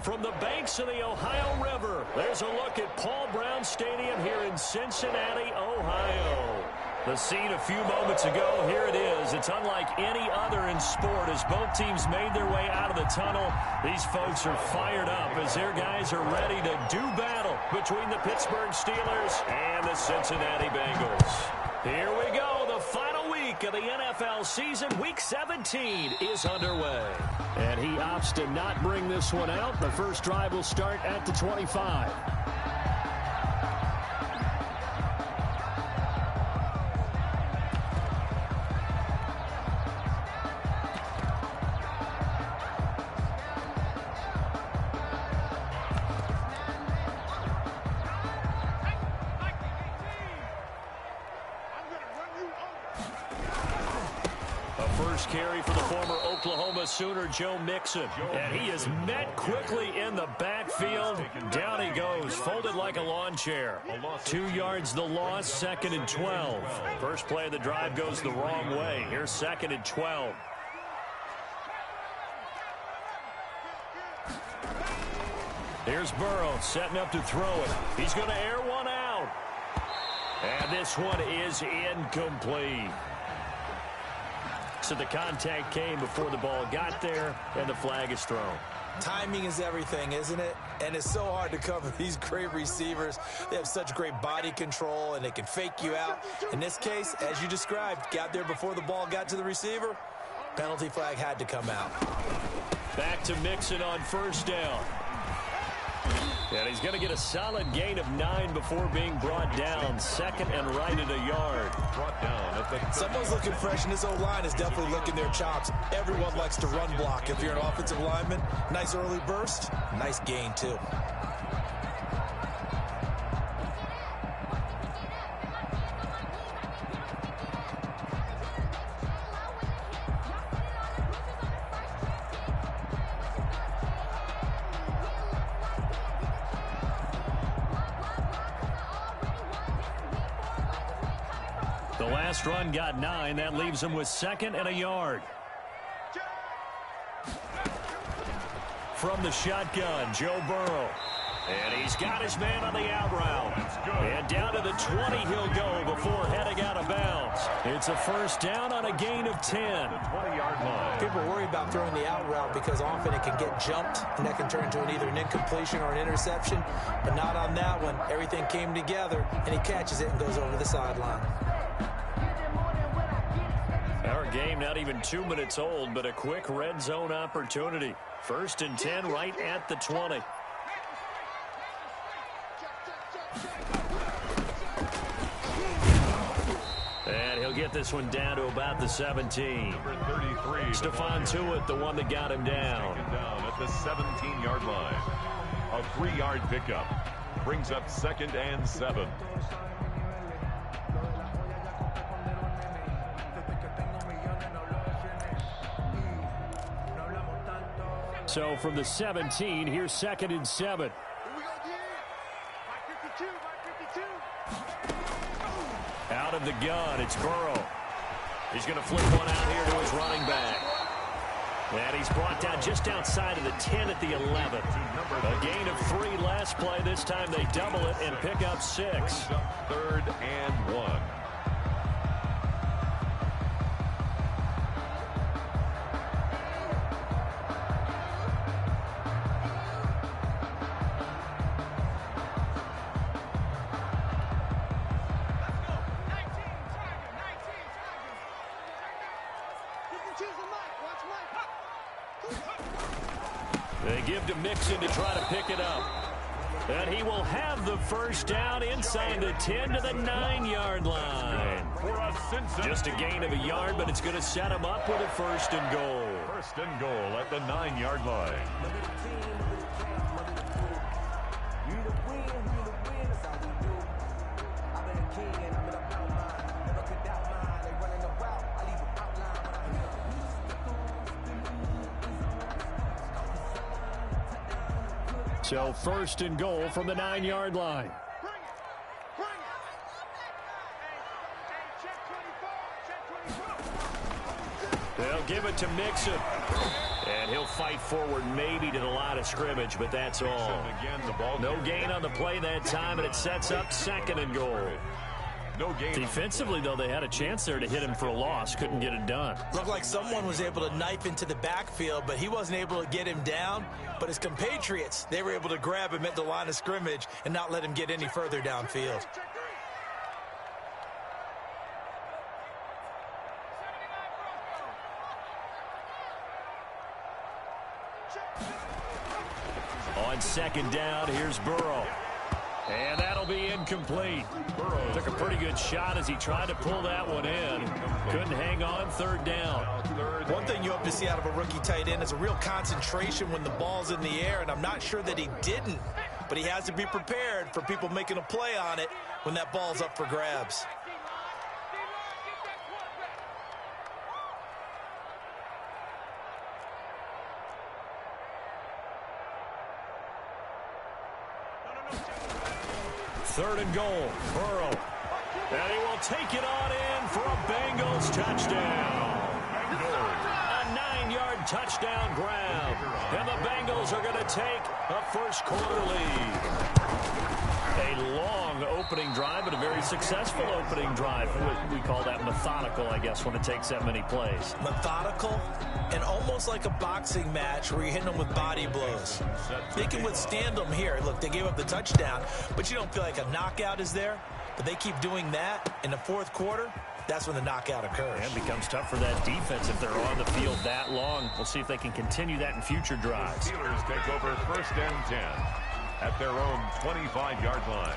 From the banks of the Ohio River, there's a look at Paul Brown Stadium here in Cincinnati, Ohio. The scene a few moments ago, here it is. It's unlike any other in sport as both teams made their way out of the tunnel. These folks are fired up as their guys are ready to do battle between the Pittsburgh Steelers and the Cincinnati Bengals. Here we go. The final week of the NFL season, Week 17, is underway. And he opts to not bring this one out. The first drive will start at the 25. Carry for the former Oklahoma Sooner, Joe Mixon. And he is met quickly in the backfield. Down he goes, folded like a lawn chair. 2 yards the loss, 2nd and 12. First play of the drive goes the wrong way. Here's 2nd and 12. Here's Burrow setting up to throw it. He's going to air one out. And this one is incomplete. So the contact came before the ball got there, and the flag is thrown. Timing is everything, isn't it? And it's so hard to cover these great receivers. They have such great body control, and they can fake you out. In this case, as you described, got there before the ball got to the receiver. Penalty flag had to come out. Back to Mixon on first down. And he's going to get a solid gain of 9 before being brought down. 2nd and right at a yard. Brought down. Someone's looking fresh, and this O-line is definitely licking their chops. Everyone likes to run block. If you're an offensive lineman, nice early burst, nice gain too. The last run got 9. That leaves him with 2nd and a yard. From the shotgun, Joe Burrow. And he's got his man on the out route. And down to the 20 he'll go before heading out of bounds. It's a first down on a gain of 10. 20-yard line. People worry about throwing the out route because often it can get jumped, and that can turn into either an incompletion or an interception. But not on that one. Everything came together, and he catches it and goes over the sideline. Our game not even 2 minutes old, but a quick red zone opportunity. 1st and 10 right at the 20. And he'll get this one down to about the 17. Number 33. Stephon Tuitt, the one that got him down. Taken down at the 17-yard line. A 3-yard pickup. Brings up 2nd and 7. So from the 17, here's 2nd and 7. Out of the gun, it's Burrow. He's going to flip one out here to his running back. And he's brought down just outside of the 10 at the 11. A gain of 3 last play. This time they double it and pick up 6. 3rd and 1. They give to Mixon to try to pick it up. And he will have the first down inside the 10 to the 9-yard line. Just a gain of a yard, but it's going to set him up with a 1st and goal. 1st and goal at the 9-yard line. So 1st and goal from the 9-yard line. They'll give it to Mixon. And he'll fight forward maybe to the line of scrimmage, but that's all. No gain on the play that time, and it sets up 2nd and goal. Defensively, though, they had a chance there to hit him for a loss. Couldn't get it done. Looked like someone was able to knife into the backfield, but he wasn't able to get him down. But his compatriots, they were able to grab him at the line of scrimmage and not let him get any further downfield. On 2nd down, here's Burrow. And that'll be incomplete. Burrow took a pretty good shot as he tried to pull that one in. Couldn't hang on. 3rd down. One thing you hope to see out of a rookie tight end is a real concentration when the ball's in the air, and I'm not sure that he didn't. But he has to be prepared for people making a play on it when that ball's up for grabs. Third and goal. Burrow. And he will take it on in for a Bengals touchdown. A 9-yard touchdown grab. And the Bengals are going to take a first-quarter lead. A long opening drive, but a very successful opening drive. We call that methodical, I guess, when it takes that many plays. Methodical and almost like a boxing match where you're hitting them with body blows. They can withstand them here. Look, they gave up the touchdown, but you don't feel like a knockout is there. But they keep doing that in the 4th quarter. That's when the knockout occurs. And it becomes tough for that defense if they're on the field that long. We'll see if they can continue that in future drives. The Steelers take over 1st and 10 at their own 25-yard line.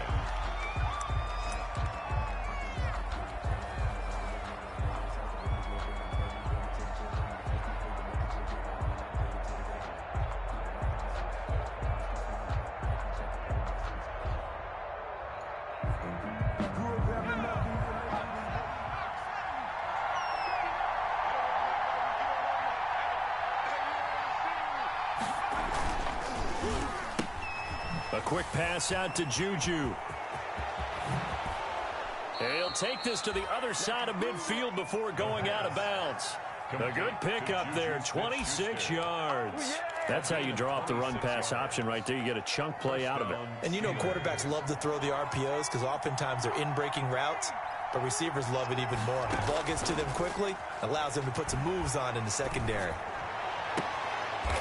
A quick pass out to Juju. He'll take this to the other side of midfield before going out of bounds. A good pickup there, 26 yards. That's how you draw up the run-pass option right there. You get a chunk play out of it. And you know quarterbacks love to throw the RPOs because oftentimes they're in-breaking routes, but receivers love it even more. The ball gets to them quickly, allows them to put some moves on in the secondary.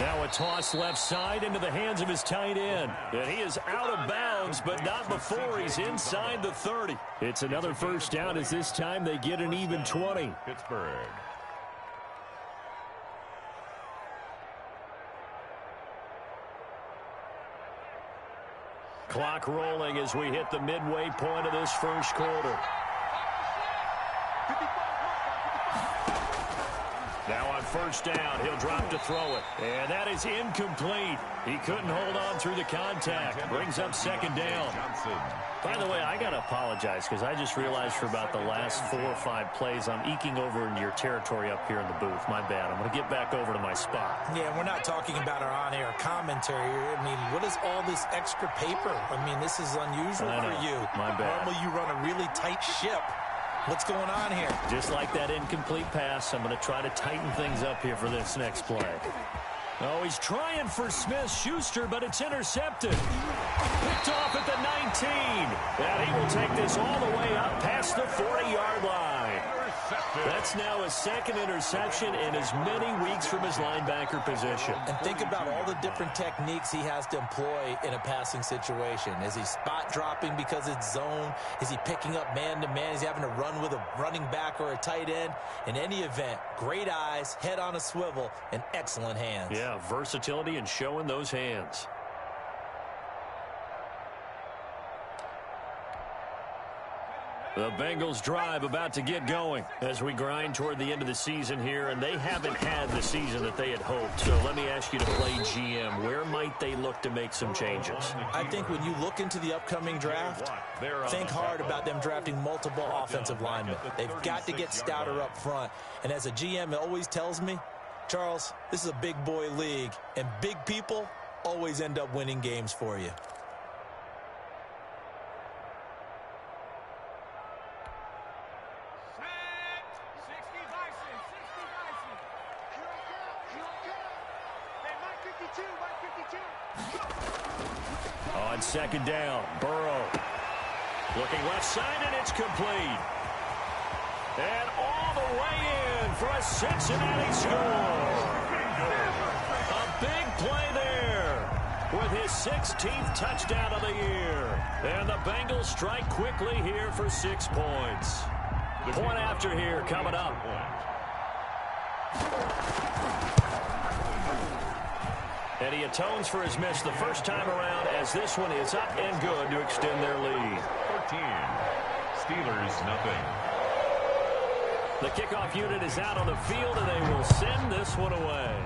Now a toss left side into the hands of his tight end. And he is out of bounds, but not before he's inside the 30. It's another first down as this time they get an even 20. Pittsburgh. Clock rolling as we hit the midway point of this first quarter. Now on first down, he'll drop to throw it. And that is incomplete. He couldn't hold on through the contact. Brings up 2nd down. By the way, I got to apologize because I just realized for about the last 4 or 5 plays, I'm eking over into your territory up here in the booth. My bad. I'm going to get back over to my spot. Yeah, we're not talking about our on-air commentary. I mean, what is all this extra paper? I mean, this is unusual for you. My bad. Normally you run a really tight ship. What's going on here? Just like that incomplete pass, I'm going to try to tighten things up here for this next play. Oh, he's trying for Smith-Schuster, but it's intercepted. Picked off at the 19. And he will take this all the way up past the 40-yard line. That's now his 2nd interception in as many weeks from his linebacker position. And think about all the different techniques he has to employ in a passing situation. Is he spot dropping because it's zone? Is he picking up man-to-man? Is he having to run with a running back or a tight end? In any event, great eyes, head on a swivel, and excellent hands. Yeah, versatility and showing those hands. The Bengals drive about to get going as we grind toward the end of the season here, and they haven't had the season that they had hoped. So let me ask you to play GM. Where might they look to make some changes? I think when you look into the upcoming draft, think hard about them drafting multiple offensive linemen. They've got to get stouter up front. And as a GM, it always tells me, Charles, this is a big boy league, and big people always end up winning games for you. On second down, Burrow. Looking left side, and it's complete. And all the way in for a Cincinnati score. A big play there with his 16th touchdown of the year. And the Bengals strike quickly here for 6 points. Point after here coming up. And he atones for his miss the first time around as this one is up and good to extend their lead. 13. Steelers, nothing. The kickoff unit is out on the field, and they will send this one away.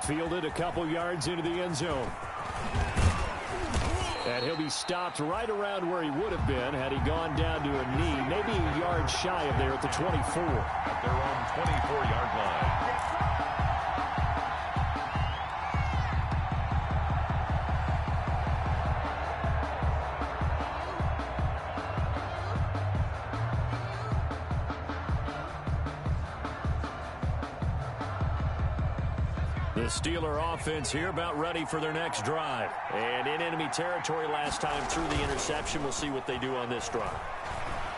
Fielded a couple yards into the end zone. And he'll be stopped right around where he would have been had he gone down to a knee, maybe a yard shy of there at the 24. At their own 24-yard line. The Steeler offense here about ready for their next drive. And in enemy territory last time through the interception. We'll see what they do on this drive.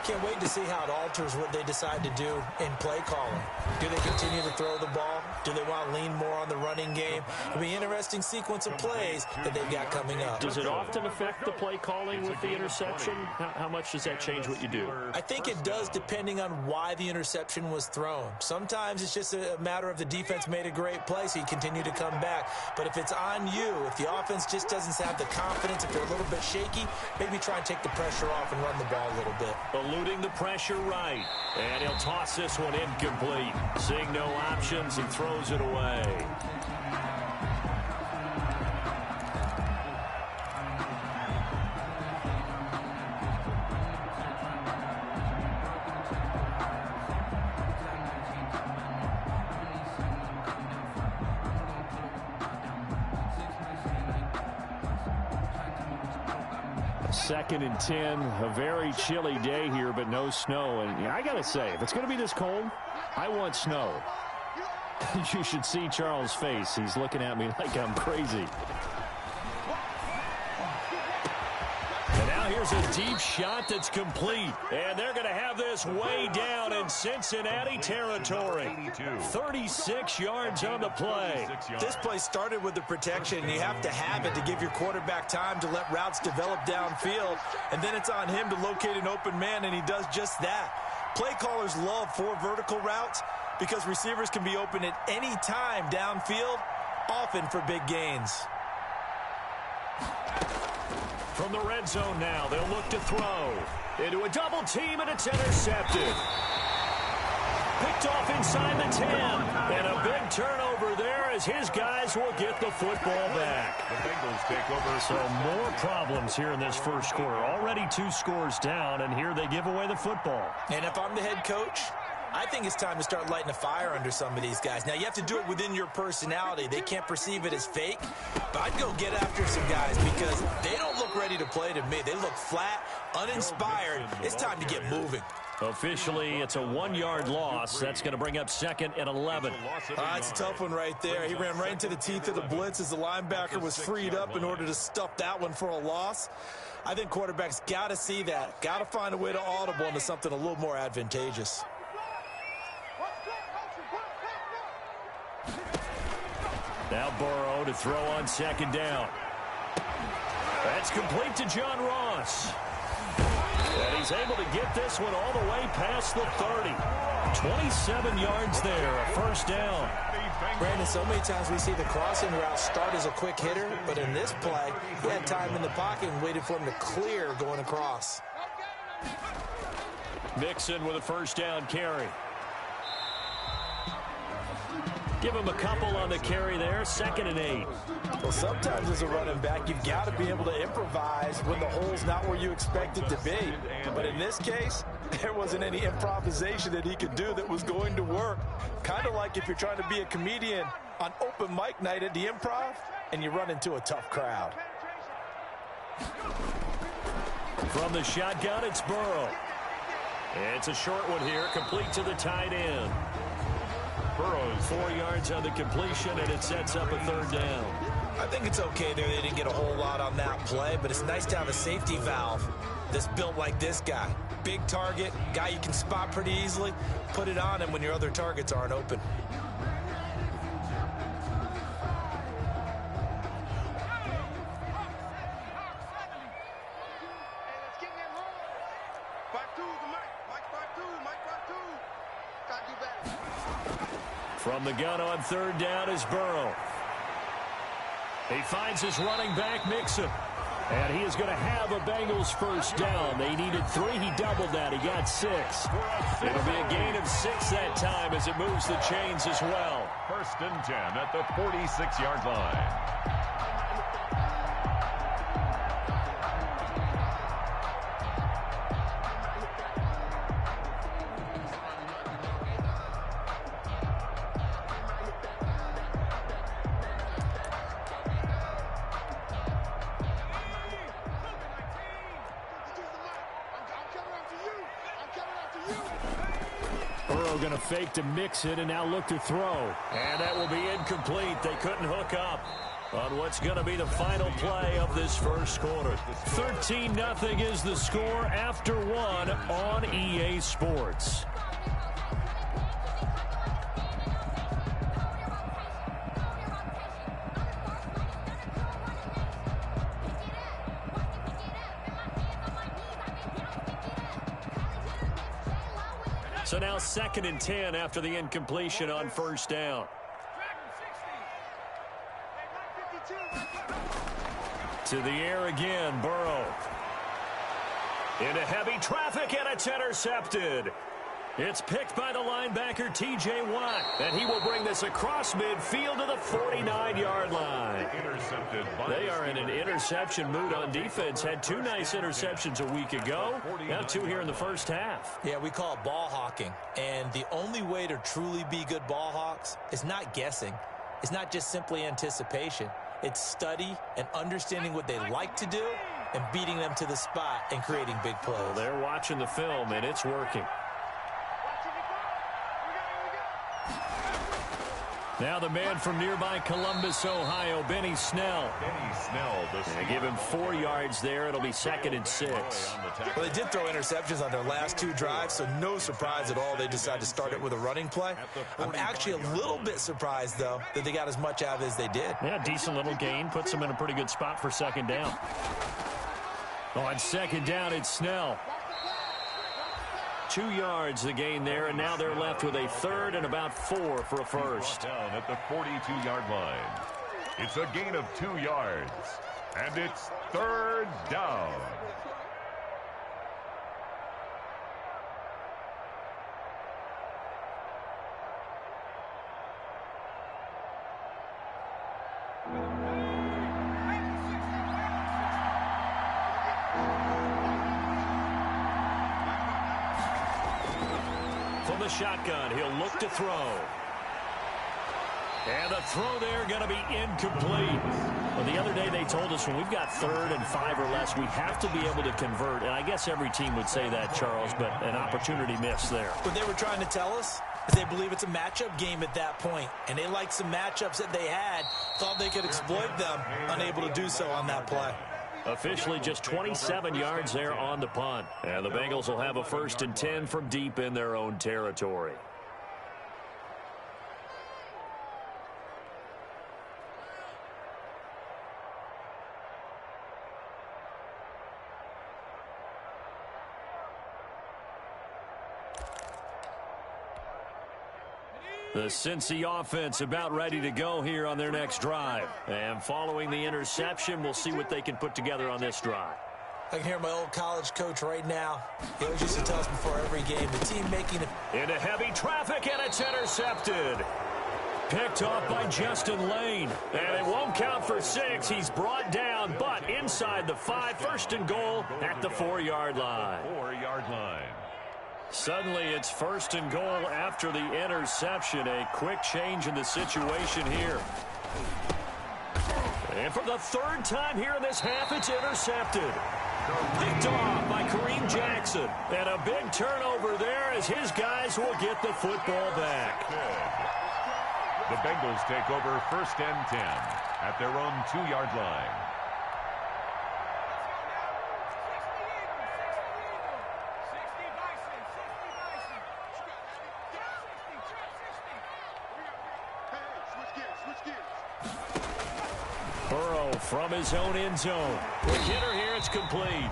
Can't wait to see how it alters what they decide to do in play calling. Do they continue to throw the ball? Do they want to lean more on the running game? It'll be an interesting sequence of plays that they've got coming up. Does it often affect the play calling with the interception? How much does that change what you do? I think it does depending on why the interception was thrown. Sometimes it's just a matter of the defense made a great play, so you continue to come back. But if it's on you, if the offense just doesn't have the confidence, if they're a little bit shaky, maybe try and take the pressure off and run the ball a little bit. Eluding the pressure right. And he'll toss this one incomplete. Seeing no options, he throws it away. Second and 10, a very chilly day here, but no snow. And I got to say, if it's going to be this cold, I want snow. You should see Charles' face. He's looking at me like I'm crazy. And now here's a deep shot that's complete. And they're going to have this way down in Cincinnati territory. 36 yards on the play. This play started with the protection. You have to have it to give your quarterback time to let routes develop downfield. And then it's on him to locate an open man, and he does just that. Play callers love 4 vertical routes because receivers can be open at any time downfield, often for big gains. From the red zone now, they'll look to throw. Into a double team, and it's intercepted. Picked off inside the 10. And a big turnover there as his guys will get the football back. The Bengals take over. So more problems here in this first quarter. Already 2 scores down, and here they give away the football. And if I'm the head coach, I think it's time to start lighting a fire under some of these guys. Now, you have to do it within your personality. They can't perceive it as fake. But I'd go get after some guys because they don't look ready to play to me. They look flat, uninspired. It's time to get moving. Officially, it's a 1-yard loss. That's going to bring up 2nd and 11. It's a tough one right there. He ran right into the teeth of the blitz as the linebacker was freed up in order to stuff that one for a loss. I think quarterbacks got to see that. Got to find a way to audible into something a little more advantageous. Now Burrow to throw on 2nd down. That's complete to John Ross. And he's able to get this one all the way past the 30. 27 yards there, a first down. Brandon, so many times we see the crossing route start as a quick hitter, but in this play, he had time in the pocket and waited for him to clear going across. Mixon with a first down carry. Give him a couple on the carry there, 2nd and 8. Well, sometimes as a running back, you've got to be able to improvise when the hole's not where you expect it to be. But in this case, there wasn't any improvisation that he could do that was going to work. Kind of like if you're trying to be a comedian on open mic night at the Improv and you run into a tough crowd. From the shotgun, it's Burrow. It's a short one here, complete to the tight end. Burrows. 4 yards on the completion, and it sets up a third down. I think it's okay there. They didn't get a whole lot on that play, but it's nice to have a safety valve that's built like this guy. Big target, guy you can spot pretty easily. Put it on him when your other targets aren't open. From the gun on third down is Burrow. He finds his running back, Mixon. And he is going to have a Bengals first down. They needed 3. He doubled that. He got 6. It'll be a gain of 6 that time as it moves the chains as well. 1st and 10 at the 46-yard line. Burrow going to fake to mix it and now look to throw. And that will be incomplete. They couldn't hook up on what's going to be the final play of this first quarter. 13-0 is the score after 1 on EA Sports. So now 2nd and 10 after the incompletion on first down. To the air again, Burrow. Into heavy traffic, and it's intercepted. It's picked by the linebacker, T.J. Watt, and he will bring this across midfield to the 49-yard line. Intercepted. They are in an interception mood on defense. Had 2 nice interceptions a week ago. Now 2 here in the first half. Yeah, we call it ball hawking. And the only way to truly be good ball hawks is not guessing. It's not just simply anticipation. It's study and understanding what they like to do and beating them to the spot and creating big plays. Well, they're watching the film, and it's working. Now the man from nearby Columbus, Ohio, Benny Snell. Benny Snell. They give him 4 yards there. It'll be 2nd and 6. Well, they did throw interceptions on their last 2 drives, so no surprise at all they decided to start it with a running play. I'm actually a little bit surprised, though, that they got as much out of it as they did. Yeah, decent little gain. Puts them in a pretty good spot for 2nd down. On 2nd down, it's Snell. 2 yards the gain there, and now they're left with a 3rd and about 4 for a first. Down at the 42-yard line. It's a gain of 2 yards, and it's 3rd down. From the shotgun, he'll look to throw. And the throw there going to be incomplete. Well, the other day they told us when we've got 3rd and 5 or less, we have to be able to convert. And I guess every team would say that, Charles, but an opportunity missed there. What they were trying to tell us is they believe it's a matchup game at that point. And they liked some matchups that they had, thought they could exploit them, unable to do so on that play. Officially just 27 yards there on the punt. And the Bengals will have a 1st and 10 from deep in their own territory. The Cincy offense about ready to go here on their next drive. And following the interception, we'll see what they can put together on this drive. I can hear my old college coach right now. He always used to tell us before every game, the team making it. Into heavy traffic, and it's intercepted. Picked off by Justin Lane. And it won't count for 6. He's brought down, but inside the 5. 1st and goal at the 4-yard line. 4-yard line. Suddenly, it's 1st and goal after the interception. A quick change in the situation here. And for the 3rd time here in this half, it's intercepted. Picked off by Kareem Jackson. And a big turnover there as his guys will get the football back. The Bengals take over 1st and 10 at their own 2-yard line. Burrow from his own end zone. Quick hitter here, it's complete.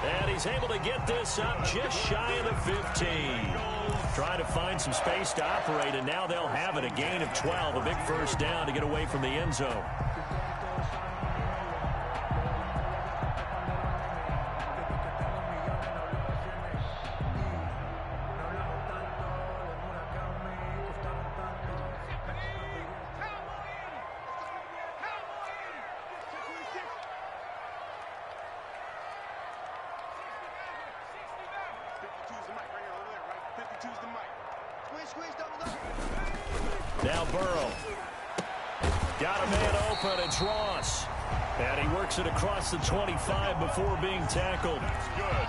And he's able to get this up just shy of the 15. Trying to find some space to operate, and now they'll have it. A gain of 12, a big first down to get away from the end zone. Now Burrow. Got a man open. It's Ross. And he works it across the 25 before being tackled.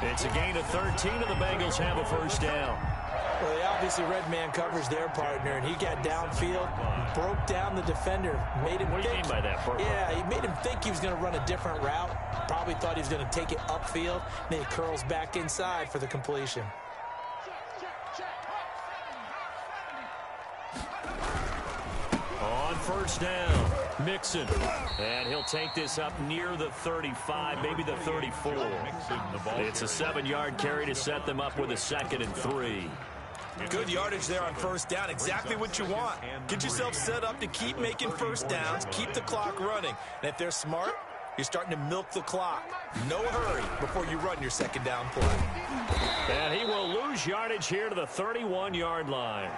It's a gain of 13, and the Bengals have a first down. Well, they obviously read man coverage their partner, and he got downfield, broke down the defender, made him What do you mean by that, Burrow? Yeah, he made him think he was going to run a different route. Probably thought he was going to take it upfield, then he curls back inside for the completion. On first down, Mixon. And he'll take this up near the 35, maybe the 34. It's a 7-yard carry to set them up with a 2nd and 3. Good yardage there on first down. Exactly what you want. Get yourself set up to keep making first downs, keep the clock running. And if they're smart, you're starting to milk the clock. No hurry before you run your 2nd down play. And he will lose yardage here to the 31-yard line.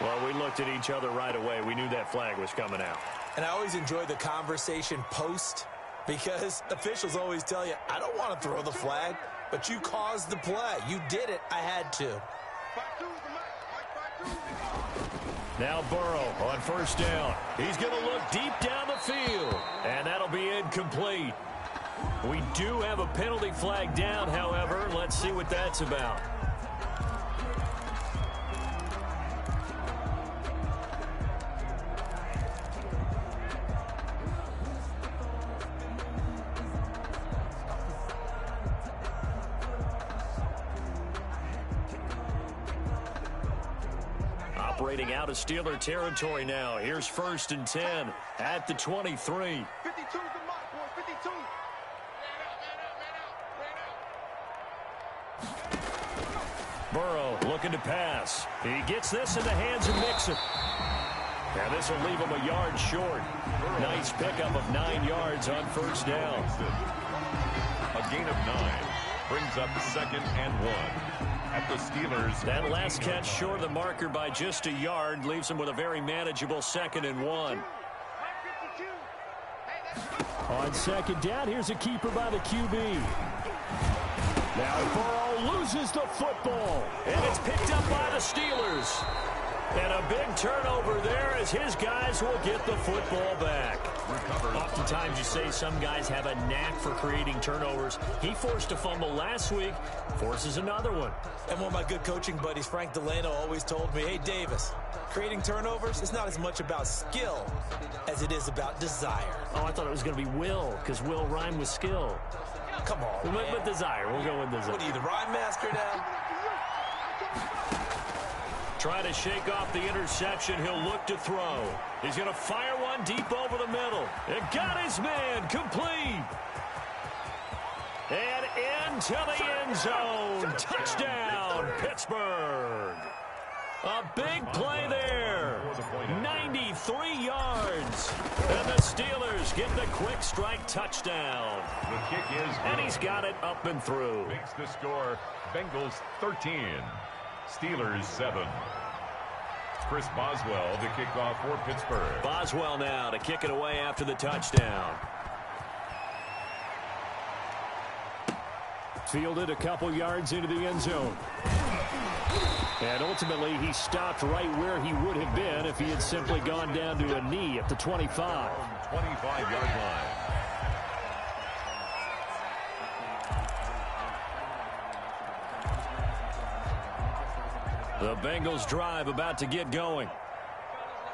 Well, we looked at each other right away. We knew that flag was coming out. And I always enjoy the conversation post, because officials always tell you, I don't want to throw the flag, but you caused the play. You did it. I had to. Now Burrow on first down. He's going to look deep down the field, and that'll be incomplete. We do have a penalty flag down, however. Let's see what that's about. Operating out of Steeler territory now. Here's 1st and 10 at the 23. 52's the mark, boys. 52. Burrow looking to pass. He gets this in the hands of Mixon. Now this will leave him a yard short. Nice pickup of 9 yards on first down. A gain of 9 brings up 2nd and 1. At the Steelers. That last catch short of the marker by just a yard leaves him with a very manageable 2nd and 1. On 2nd down, here's a keeper by the QB. Now Burrow loses the football, and it's picked up by the Steelers. And a big turnover there as his guys will get the football back. Oftentimes you say some guys have a knack for creating turnovers. He forced a fumble last week, forces another one. And one of my good coaching buddies, Frank Delano, always told me, hey, Davis, creating turnovers is not as much about skill as it is about desire. Oh, I thought it was going to be will, because will rhyme with skill. Come on, man. With desire. We'll go with desire. What are you, the rhyme master now? Trying to shake off the interception. He'll look to throw. He's going to fire one deep over the middle. It got his man complete. And into the end zone. Touchdown, Pittsburgh. A big play there. 93 yards. And the Steelers get the quick strike touchdown. The kick is good. And he's got it up and through. Makes the score Bengals 13, Steelers 7. Chris Boswell to kick off for Pittsburgh. Boswell now to kick it away after the touchdown. Fielded a couple yards into the end zone. And ultimately, he stopped right where he would have been if he had simply gone down to a knee at the 25. 25-yard line. The Bengals drive about to get going.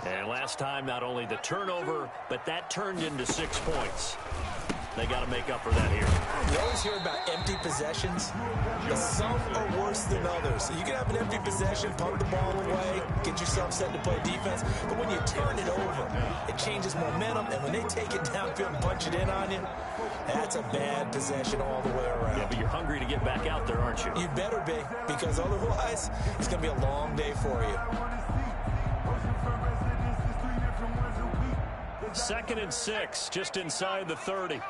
And last time, not only the turnover, but that turned into 6 points. They got to make up for that here. You always hear about empty possessions, but some are worse than others. So you can have an empty possession, pump the ball away, get yourself set to play defense, but when you turn it over, it changes momentum, and when they take it downfield and punch it in on you, that's a bad possession all the way around. Yeah, but you're hungry to get back out there, aren't you? You better be, because otherwise, it's going to be a long day for you. 2nd and 6, just inside the 30.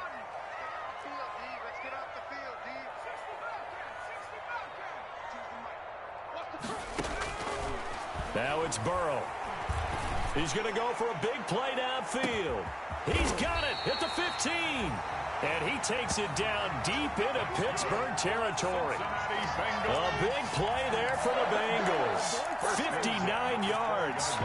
Now it's Burrow. He's going to go for a big play downfield. He's got it at the 15. And he takes it down deep into Pittsburgh territory. A big play there for the Bengals. 59 yards.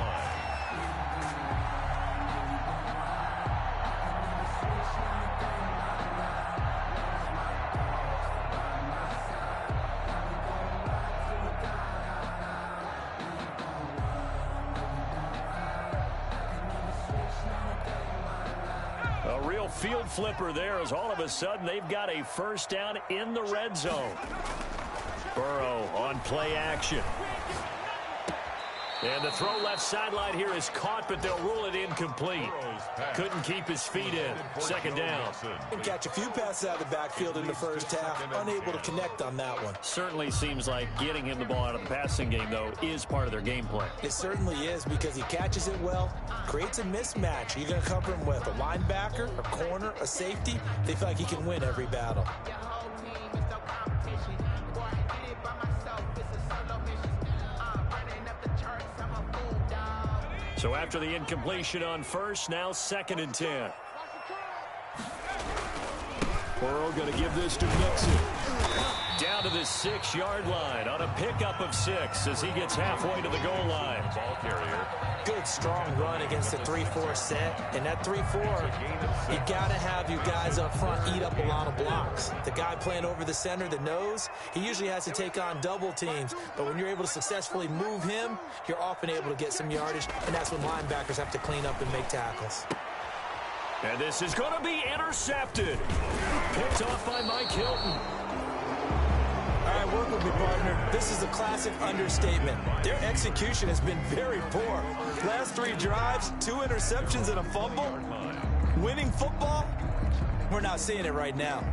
A real field flipper there as all of a sudden they've got a first down in the red zone. Burrow on play action. And the throw left sideline here is caught, but they'll rule it incomplete. Couldn't keep his feet in. 2nd down. And catch a few passes out of the backfield in the first half. Unable to connect on that one. Certainly seems like getting him the ball out of the passing game, though, is part of their game plan. It certainly is, because he catches it well, creates a mismatch. You're going to cover him with a linebacker, a corner, a safety. They feel like he can win every battle. So after the incompletion on first, now 2nd and 10. Burrow going to give this to Mixon. Down to the 6-yard line on a pickup of 6 as he gets halfway to the goal line. Ball carrier. Good, strong run against the 3-4 set. And that 3-4, you got to have you guys up front eat up a lot of blocks. The guy playing over the center, the nose, he usually has to take on double teams. But when you're able to successfully move him, you're often able to get some yardage. And that's when linebackers have to clean up and make tackles. And this is going to be intercepted. Picked off by Mike Hilton. All right, work with me, partner. This is a classic understatement. Their execution has been very poor. Last 3 drives, 2 interceptions and a fumble. Winning football? We're not seeing it right now.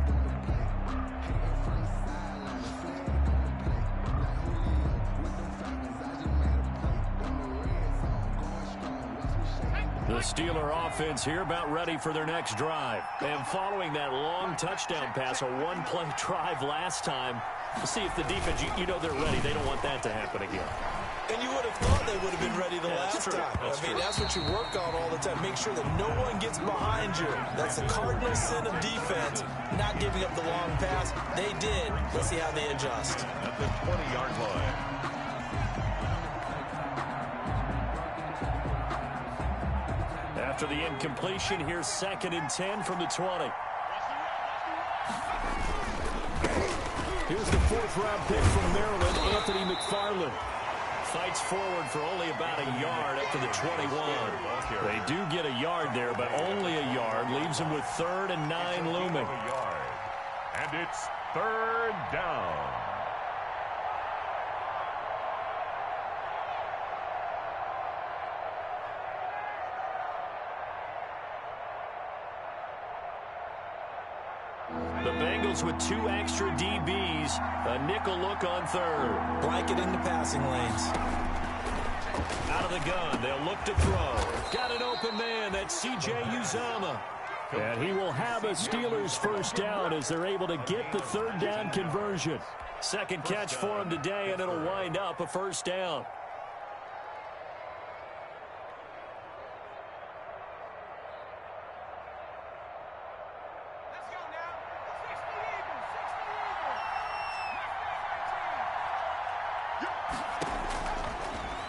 The Steeler offense here about ready for their next drive. And following that long touchdown pass, a one-play drive last time, we'll see if the defense, you know they're ready. They don't want that to happen again. And you would have thought they would have been ready the last time. That's what you work on all the time. Make sure that no one gets behind you. That's the cardinal sin of defense, not giving up the long pass. They did. Let's see how they adjust. At the 20-yard line. After the incompletion, here's 2nd and 10 from the 20. Here's the 4th-round pick from Maryland, Anthony McFarland. Fights forward for only about a yard up to the 21. They do get a yard there, but only a yard. Leaves them with 3rd and 9 looming. And it's 3rd down. The Bengals with 2 extra DBs. A nickel look on 3rd. Blanketing the passing lanes. Out of the gun, they'll look to throw. Got an open man, that's C.J. Uzomah. And he will have a Steelers first down as they're able to get the 3rd down conversion. 2nd catch for him today, and it'll wind up a first down.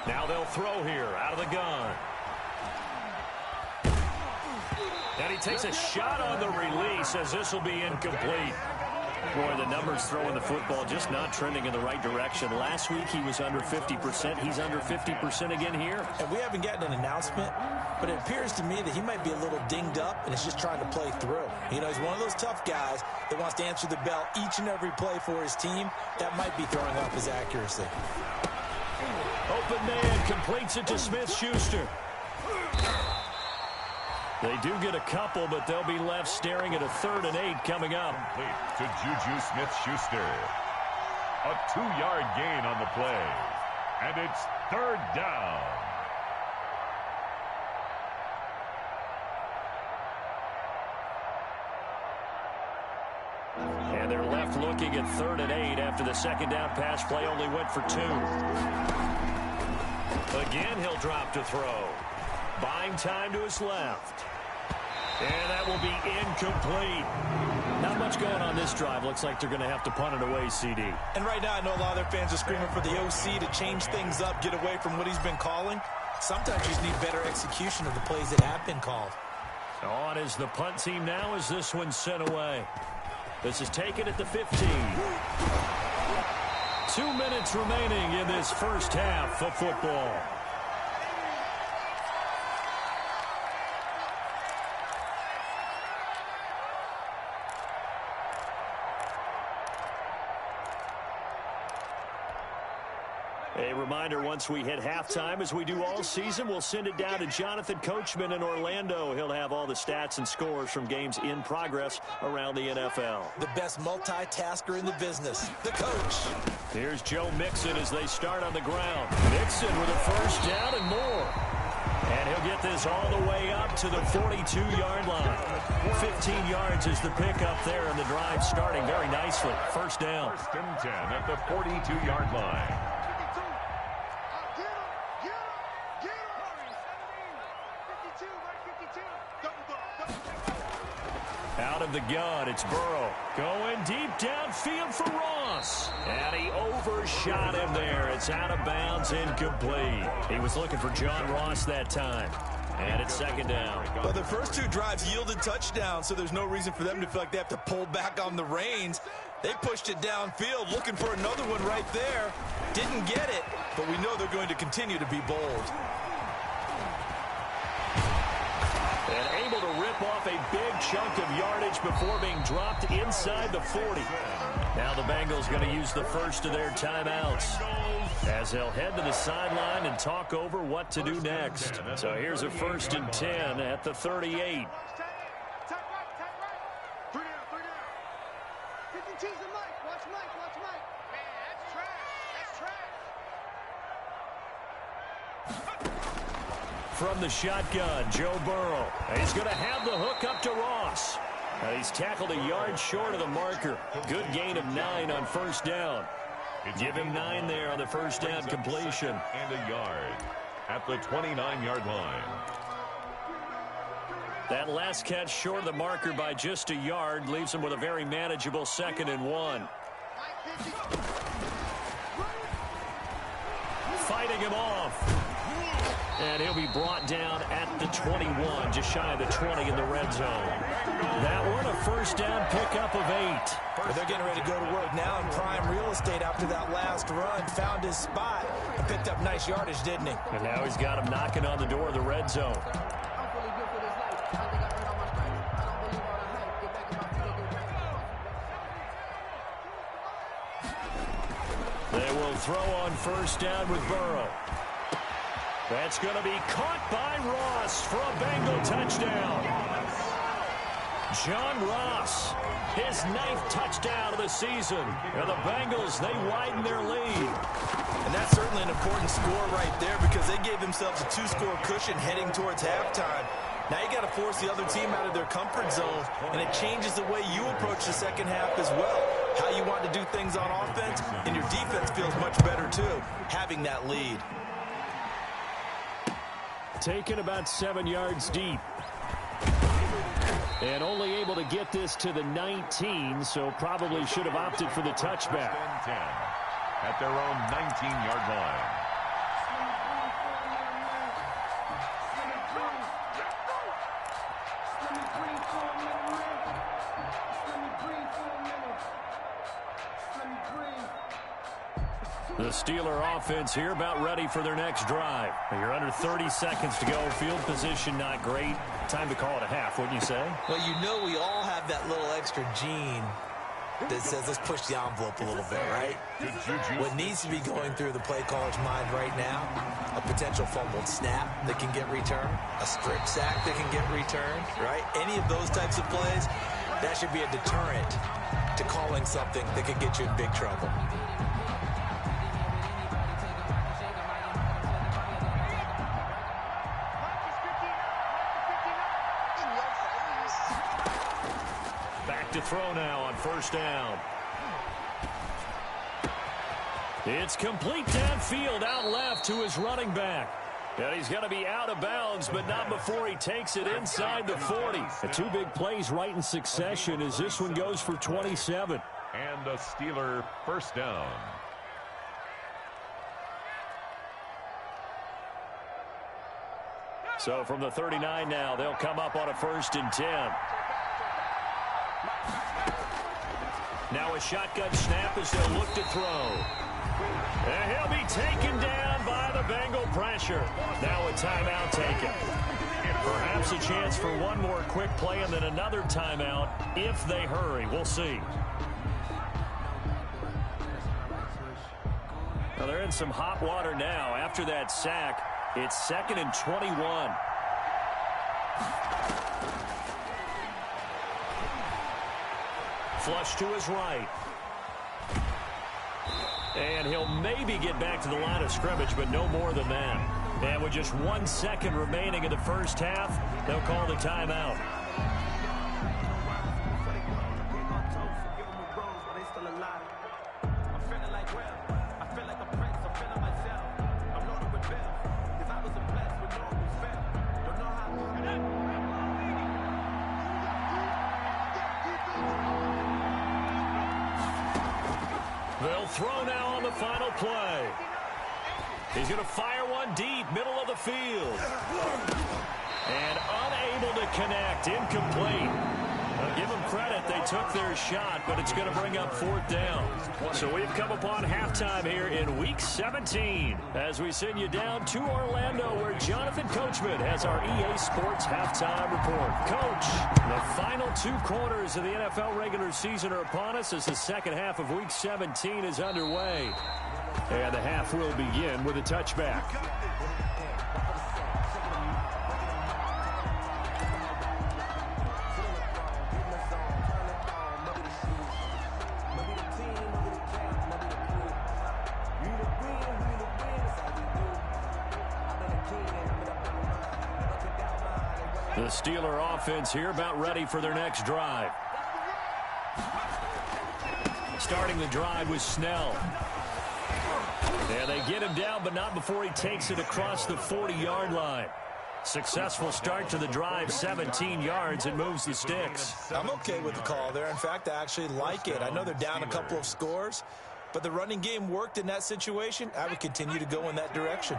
Now they'll throw here out of the gun. And he takes a shot on the release as this will be incomplete. Boy, the numbers throwing the football just not trending in the right direction. Last week he was under 50%. He's under 50% again here. And we haven't gotten an announcement, but it appears to me that he might be a little dinged up and is just trying to play through. You know, he's one of those tough guys that wants to answer the bell each and every play for his team. That might be throwing off his accuracy. Open man completes it to Smith-Schuster. They do get a couple, but they'll be left staring at a 3rd and 8 coming up. Complete to Juju Smith-Schuster. A 2-yard gain on the play. And it's 3rd down. And they're left looking at 3rd and 8 after the 2nd down pass play only went for 2. Again, he'll drop to throw. Buying time to his left. And that will be incomplete. Not much going on this drive. Looks like they're going to have to punt it away, CD. And right now I know a lot of their fans are screaming for the OC to change things up, get away from what he's been calling. Sometimes you just need better execution of the plays that have been called. On is the punt team now as this one's sent away. This is taken at the 15. 2 minutes remaining in this first half of football. A reminder, once we hit halftime, as we do all season, we'll send it down to Jonathan Coachman in Orlando. He'll have all the stats and scores from games in progress around the NFL. The best multitasker in the business, the coach. Here's Joe Mixon as they start on the ground. Mixon with a 1st down and more. And he'll get this all the way up to the 42-yard line. 15 yards is the pickup there, and the drive starting very nicely. 1st down. 1st and 10 at the 42-yard line. Out of the gun, it's Burrow. Going deep downfield for Ross. And he overshot him there. It's out of bounds, incomplete. He was looking for John Ross that time. And it's 2nd down. Well, the first 2 drives yielded touchdowns, so there's no reason for them to feel like they have to pull back on the reins. They pushed it downfield, looking for another one right there. Didn't get it, but we know they're going to continue to be bold. And able to rip off a big chunk of yardage before being dropped inside the 40. Now the Bengals going to use the first of their timeouts as they'll head to the sideline and talk over what to do next. So here's a 1st and 10 at the 38. From the shotgun, Joe Burrow. He's going to have the hook up to Ross. He's tackled a yard short of the marker. Good gain of 9 on 1st down. Give him 9 there on the 1st down completion. And a yard at the 29-yard line. That last catch short of the marker by just a yard leaves him with a very manageable 2nd and 1. Fighting him off. And he'll be brought down at the 21, just shy of the 20 in the red zone. That one, a 1st down pickup of 8. They're getting ready to go to work now in prime real estate after that last run. Found his spot and picked up nice yardage, didn't he? And now he's got him knocking on the door of the red zone. They will throw on 1st down with Burrow. That's going to be caught by Ross for a Bengal touchdown. John Ross, his 9th touchdown of the season. And the Bengals, they widen their lead. And that's certainly an important score right there because they gave themselves a 2-score cushion heading towards halftime. Now you got to force the other team out of their comfort zone, and it changes the way you approach the 2nd half as well. How you want to do things on offense, and your defense feels much better too, having that lead. Taken about 7 yards deep. And only able to get this to the 19, so probably should have opted for the touchback. 10 at their own 19-yard line. The Steeler offense here about ready for their next drive. You're under 30 seconds to go. Field position not great. Time to call it a half, wouldn't you say? Well, you know we all have that little extra gene that says let's push the envelope a little bit, right? What needs to be going through the play caller's mind right now, a potential fumbled snap that can get returned, a strip sack that can get returned, right? Any of those types of plays, that should be a deterrent to calling something that could get you in big trouble. To throw now on first down. It's complete downfield, out left to his running back. And he's going to be out of bounds, but not before he takes it inside the 40. The two big plays right in succession as this one goes for 27. And a Steeler first down. So from the 39 now, they'll come up on a 1st and 10. Now a shotgun snap as they'll look to throw. And he'll be taken down by the Bengal pressure. Now a timeout taken. Perhaps a chance for one more quick play and then another timeout if they hurry. We'll see. Well, they're in some hot water now. After that sack, it's 2nd and 21. Flush to his right. And he'll maybe get back to the line of scrimmage, but no more than that. And with just 1 second remaining in the first half, they'll call the timeout. They'll throw now on the final play. He's going to fire one deep, middle of the field. And unable to connect, incomplete. I'll give them credit, they took their shot, but it's going to bring up 4th down. So we've come upon halftime here in Week 17 as we send you down to Orlando where Jonathan Coachman has our EA Sports halftime report. Coach, the final 2 quarters of the NFL regular season are upon us as the second half of Week 17 is underway. And the half will begin with a touchback. The Steeler offense here about ready for their next drive. Starting the drive with Snell. And they get him down, but not before he takes it across the 40-yard line. Successful start to the drive, 17 yards, and moves the sticks. I'm okay with the call there. In fact, I actually like it. I know they're down a couple of scores, but the running game worked in that situation. I would continue to go in that direction.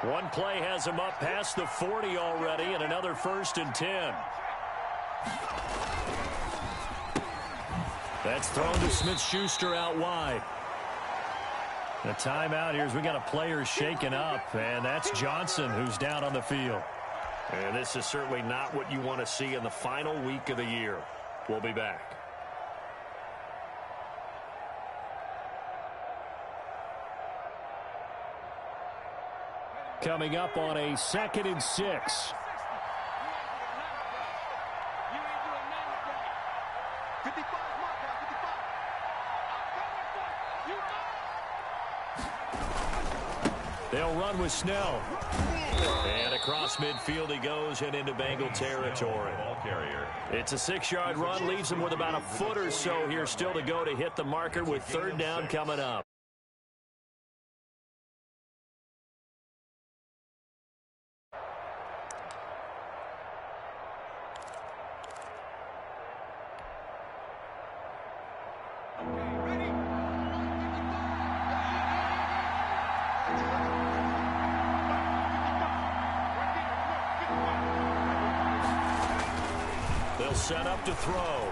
One play has him up past the 40 already, and another 1st and 10. That's thrown to Smith-Schuster out wide. The timeout here as we got a player shaken up, and that's Johnson who's down on the field. And this is certainly not what you want to see in the final week of the year. We'll be back. Coming up on a 2nd and 6. They'll run with Snell. And across midfield he goes and into Bengal territory. It's a 6-yard run, leaves him with about a foot or so here still to go to hit the marker with 3rd down coming up. Set up to throw.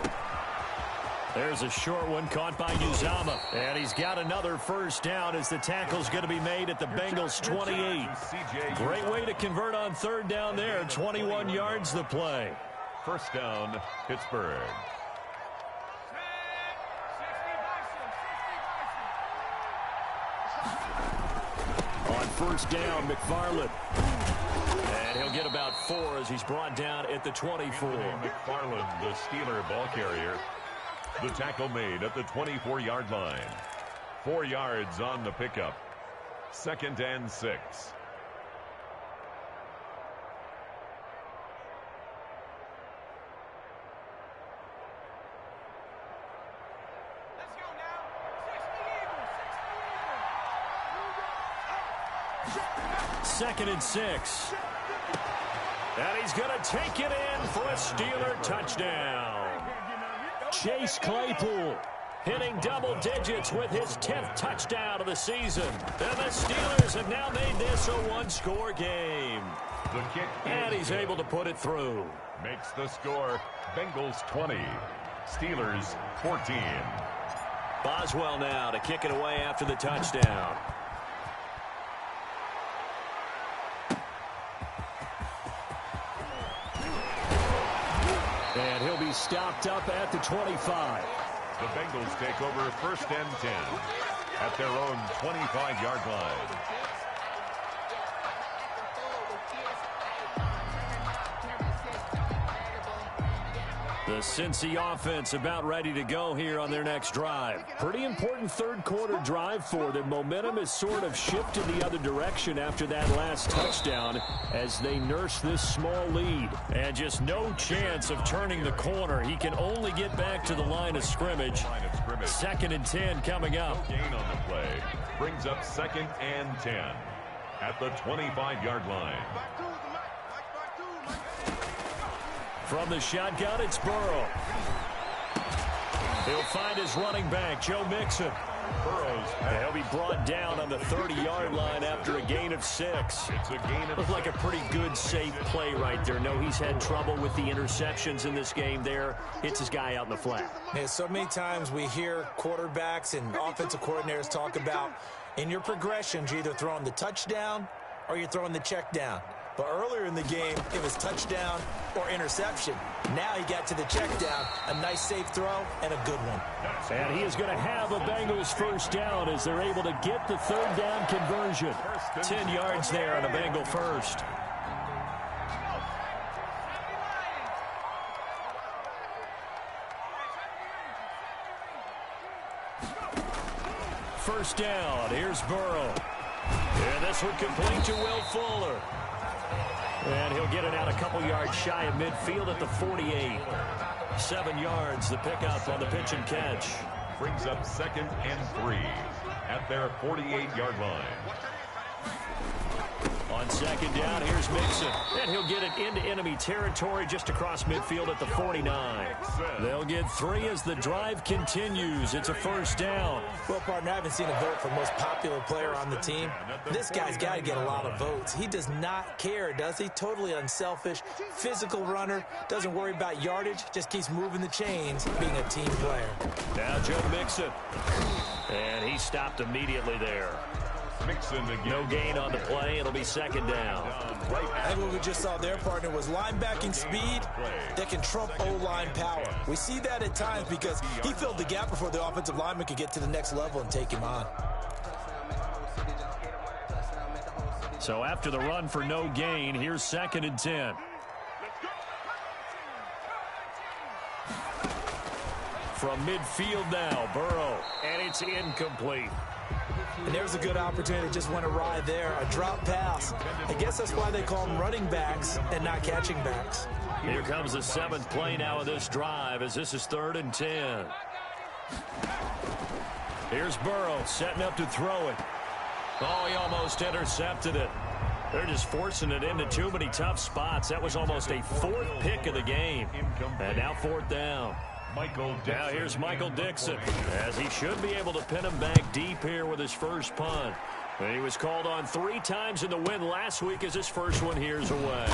There's a short one caught by Uzama. And he's got another first down as the tackle's going to be made at the Bengals 28. Great way to convert on third down there. 21 yards the play. First down, Pittsburgh. On first down, McFarland. And he'll get about 4 as he's brought down at the 24. McFarland, the Steeler ball carrier. The tackle made at the 24-yard line. 4 yards on the pickup. 2nd and 6. Second and 6. And he's going to take it in for a Steeler touchdown. Chase Claypool hitting double digits with his 10th touchdown of the season. And the Steelers have now made this a one-score game. The kick, and he's able to put it through. Makes the score Bengals 20, Steelers 14. Boswell now to kick it away after the touchdown. And he'll be stopped up at the 25. The Bengals take over 1st and 10 at their own 25-yard line. The Cincy offense about ready to go here on their next drive. Pretty important third quarter drive for them. Momentum has sort of shifted the other direction after that last touchdown as they nurse this small lead. And just no chance of turning the corner. He can only get back to the line of scrimmage. 2nd and 10 coming up. No gain on the play. Brings up 2nd and 10 at the 25-yard line. From the shotgun, it's Burrow. He'll find his running back, Joe Mixon. And he'll be brought down on the 30-yard line after a gain of 6. It's a gain of Looks like a pretty good, safe play right there. No, he's had trouble with the interceptions in this game there. Hits his guy out in the flat. Yeah, so many times we hear quarterbacks and offensive coordinators talk about in your progressions, you're either throwing the touchdown or you're throwing the check down. But earlier in the game, it was touchdown or interception. Now he got to the check down. A nice safe throw and a good one. And he is going to have a Bengals first down as they're able to get the third down conversion. 10 yards there on a Bengal first. First down. Here's Burrow. And this one complete to Will Fuller. And he'll get it out a couple yards shy of midfield at the 48. 7 yards, the pickup on the pitch and catch. Brings up 2nd and 3 at their 48-yard line. On 2nd down, here's Mixon. And he'll get it into enemy territory just across midfield at the 49. They'll get 3 as the drive continues. It's a first down. Well, partner, I haven't seen a vote for most popular player on the team. This guy's got to get a lot of votes. He does not care, does he? Totally unselfish, physical runner, doesn't worry about yardage, just keeps moving the chains, being a team player. Now Joe Mixon. And he stopped immediately there. Mixon again. No gain on the play. It'll be 2nd down. I think what we just saw there, partner, was linebacking speed that can trump O-line power. We see that at times because he filled the gap before the offensive lineman could get to the next level and take him on. So after the run for no gain, here's 2nd and 10. From midfield now, Burrow. And it's incomplete. And there's a good opportunity. Just went awry there. A drop pass. I guess that's why they call them running backs and not catching backs. Here comes the 7th play now of this drive as this is 3rd and 10. Here's Burrow setting up to throw it. Oh, he almost intercepted it. They're just forcing it into too many tough spots. That was almost a 4th pick of the game. And now 4th down. Now here's Michael Dixon, as he should be able to pin him back deep here with his first punt. And he was called on 3 times in the win last week as his first one here's away.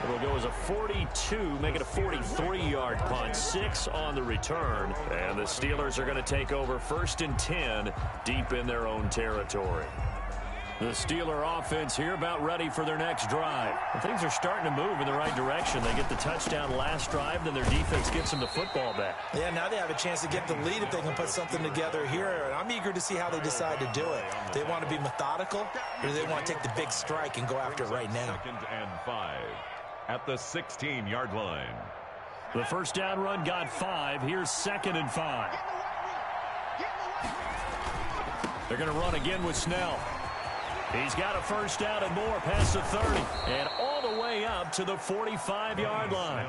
It'll go as a 42, make it a 43-yard punt, 6 on the return. And the Steelers are going to take over 1st and 10 deep in their own territory. The Steeler offense here about ready for their next drive. And things are starting to move in the right direction. They get the touchdown last drive, then their defense gets them the football back. Yeah, now they have a chance to get the lead if they can put something together here. And I'm eager to see how they decide to do it. Do they want to be methodical, or do they want to take the big strike and go after it right now? 2nd and 5 at the 16-yard line. The first down run got 5. Here's 2nd and 5. They're going to run again with Snell. He's got a first down and more past the 30 and all the way up to the 45-yard line.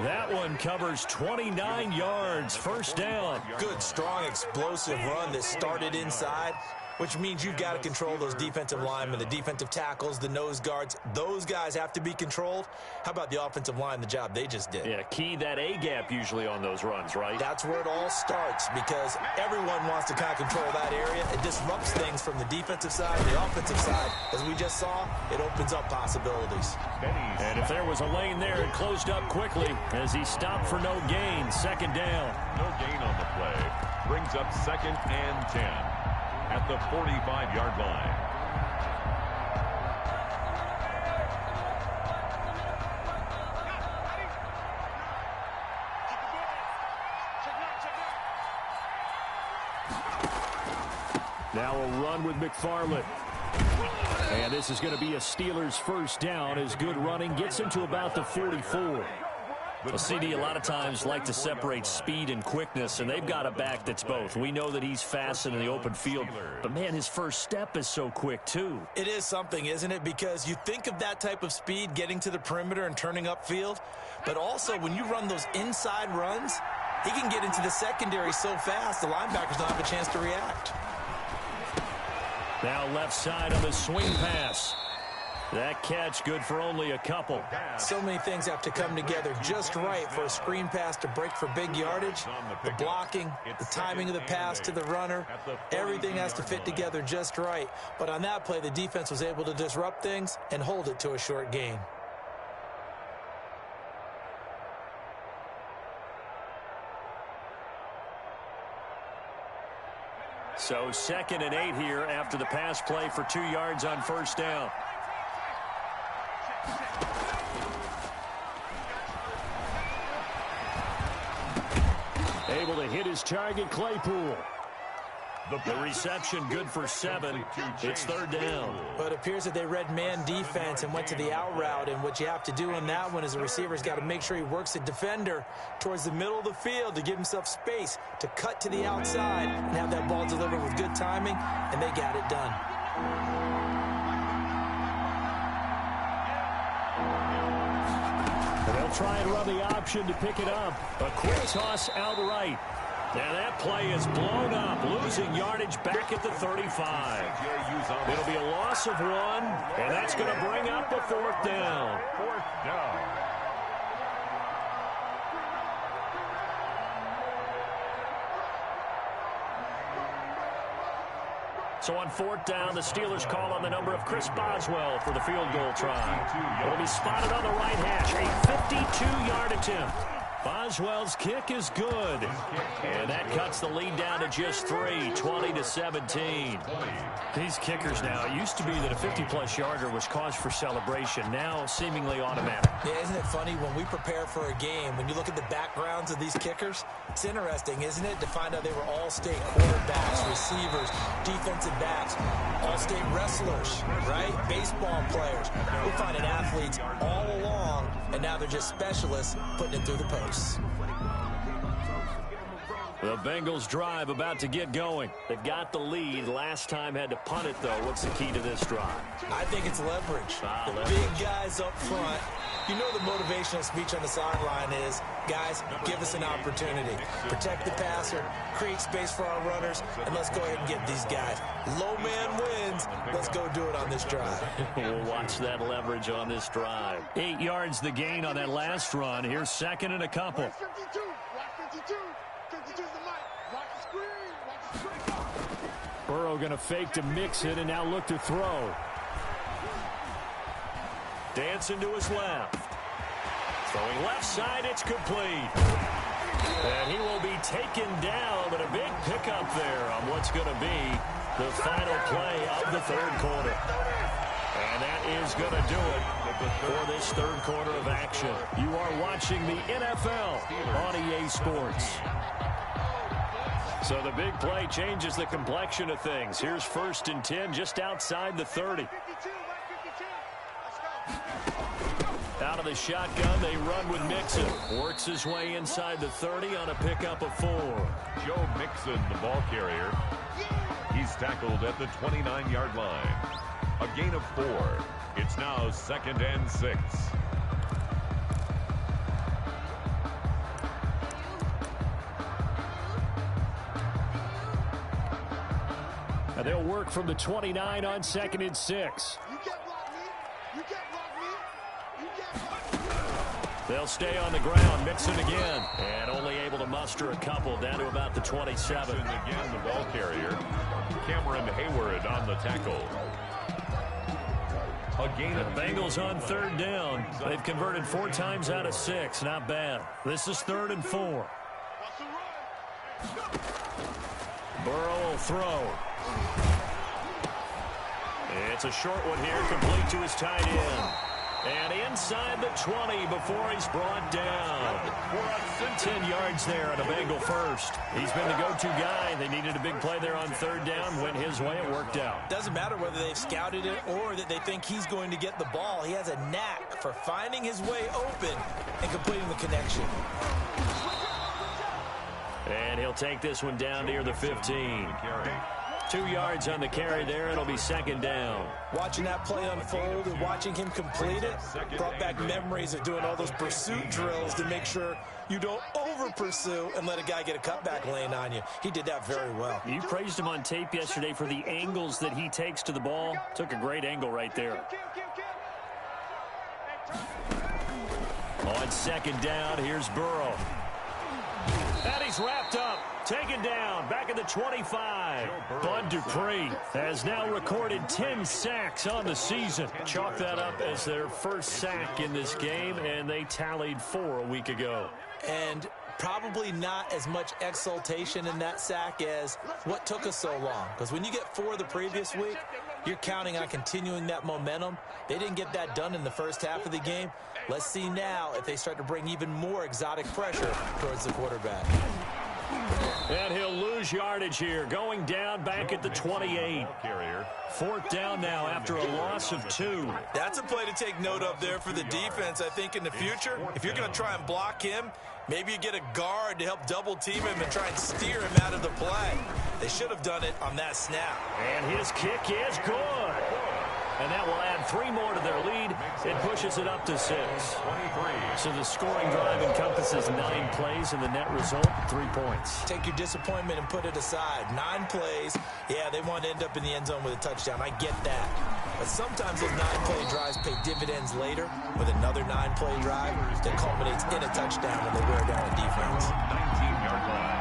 That one covers 29 yards, first down. Good, strong, explosive run that started inside, which means you've got to control those defensive linemen, the defensive tackles, the nose guards. Those guys have to be controlled. How about the offensive line, the job they just did? Yeah, key that A-gap usually on those runs, right? That's where it all starts because everyone wants to kind of control that area. It disrupts things from the defensive side, the offensive side. As we just saw, it opens up possibilities. And if there was a lane there, it closed up quickly as he stopped for no gain. 2nd down. No gain on the play. Brings up 2nd and 10. At the 45-yard line. Now a run with McFarland. And this is going to be a Steelers first down as good running gets him to about the 44. Well, CD, a lot of times like to separate speed and quickness, and they've got a back that's both. We know that he's fast in the open field, but, man, his first step is so quick, too. It is something, isn't it? Because you think of that type of speed getting to the perimeter and turning upfield, but also when you run those inside runs, he can get into the secondary so fast the linebackers don't have a chance to react. Now left side on the swing pass. That catch good for only a couple. So many things have to come together just right for a screen pass to break for big yardage. The blocking, the timing of the pass to the runner, everything has to fit together just right. But on that play, the defense was able to disrupt things and hold it to a short gain. So 2nd and 8 here after the pass play for 2 yards on first down. Able to hit his target, Claypool. The reception good for 7. It's 3rd down. But it appears that they read man defense and went to the out route. And what you have to do in that one is the receiver's got to make sure he works the defender towards the middle of the field to give himself space to cut to the outside and have that ball delivered with good timing. And they got it done. And they'll try and run the option to pick it up. A quick toss outright. And that play is blown up, losing yardage back at the 35. It'll be a loss of 1, and that's going to bring up the 4th down. 4th down. So on 4th down, the Steelers call on the number of Chris Boswell for the field goal try. It'll be spotted on the right hash, a 52-yard attempt. Boswell's kick is good. And that cuts the lead down to just 3, 20-17. These kickers now, it used to be that a 50-plus yarder was cause for celebration. Now seemingly automatic. Yeah, isn't it funny when we prepare for a game, when you look at the backgrounds of these kickers, it's interesting, isn't it, to find out they were all-state quarterbacks, receivers, defensive backs, all-state wrestlers, right? Baseball players. We're finding athletes all along, and now they're just specialists putting it through the posts. The Bengals drive about to get going. They've got the lead. Last time had to punt it, though. What's the key to this drive? I think it's leverage. Leverage. Big guys up front. You know the motivational speech on the sideline is, guys, give us an opportunity. Protect the passer, create space for our runners, and let's go ahead and get these guys. Low man wins. Let's go do it on this drive. We'll watch that leverage on this drive. 8 yards the gain on that last run. Here's 2nd and a couple. 52. Watch 52. 52's the mic. Watch the screen. Watch the screen. Burrow going to fake to mix it and now look to throw. Dancing to his left. Throwing left side, it's complete. And he will be taken down, but a big pickup there on what's going to be the final play of the third quarter. And that is going to do it for this third quarter of action. You are watching the NFL on EA Sports. So the big play changes the complexion of things. Here's 1st and 10 just outside the 30. Out of the shotgun, they run with Mixon. Works his way inside the 30 on a pickup of 4. Joe Mixon, the ball carrier. He's tackled at the 29-yard line. A gain of 4. It's now 2nd and 6. And they'll work from the 29 on 2nd and 6. They'll stay on the ground. Mixon again. And only able to muster a couple down to about the 27. Again, the ball carrier. Cameron Hayward on the tackle. A gain of the Bengals on 3rd down. They've converted 4 times out of 6. Not bad. This is 3rd and 4. Burrow will throw. It's a short one here, complete to his tight end. And inside the 20 before he's brought down. 10 yards there on a Bengal first. He's been the go-to guy. They needed a big play there on 3rd down. Went his way. It worked out. Doesn't matter whether they've scouted it or that they think he's going to get the ball. He has a knack for finding his way open and completing the connection. And he'll take this one down near the 15. 2 yards on the carry there. It'll be 2nd down. Watching that play unfold and watching him complete it brought back memories of doing all those pursuit drills to make sure you don't over-pursue and let a guy get a cutback lane on you. He did that very well. You praised him on tape yesterday for the angles that he takes to the ball. Took a great angle right there. On 2nd down, here's Burrow. And he's wrapped up. Taken down, back at the 25. Bud Dupree has now recorded 10 sacks on the season. Chalk that up as their first sack in this game, and they tallied 4 a week ago. And probably not as much exultation in that sack as what took us so long. Because when you get 4 the previous week, you're counting on continuing that momentum. They didn't get that done in the first half of the game. Let's see now if they start to bring even more exotic pressure towards the quarterback. And he'll lose yardage here, going down back at the 28. 4th down now after a loss of 2. That's a play to take note of there for the defense, I think, in the future. If you're going to try and block him, maybe you get a guard to help double team him and try and steer him out of the play. They should have done it on that snap. And his kick is good. And that will add 3 more to their lead. It pushes it up to 6. So the scoring drive encompasses 9 plays, and the net result, 3 points. Take your disappointment and put it aside. 9 plays. Yeah, they want to end up in the end zone with a touchdown. I get that. But sometimes those 9-play drives pay dividends later with another 9-play drive that culminates in a touchdown when they wear down a defense. 19-yard line.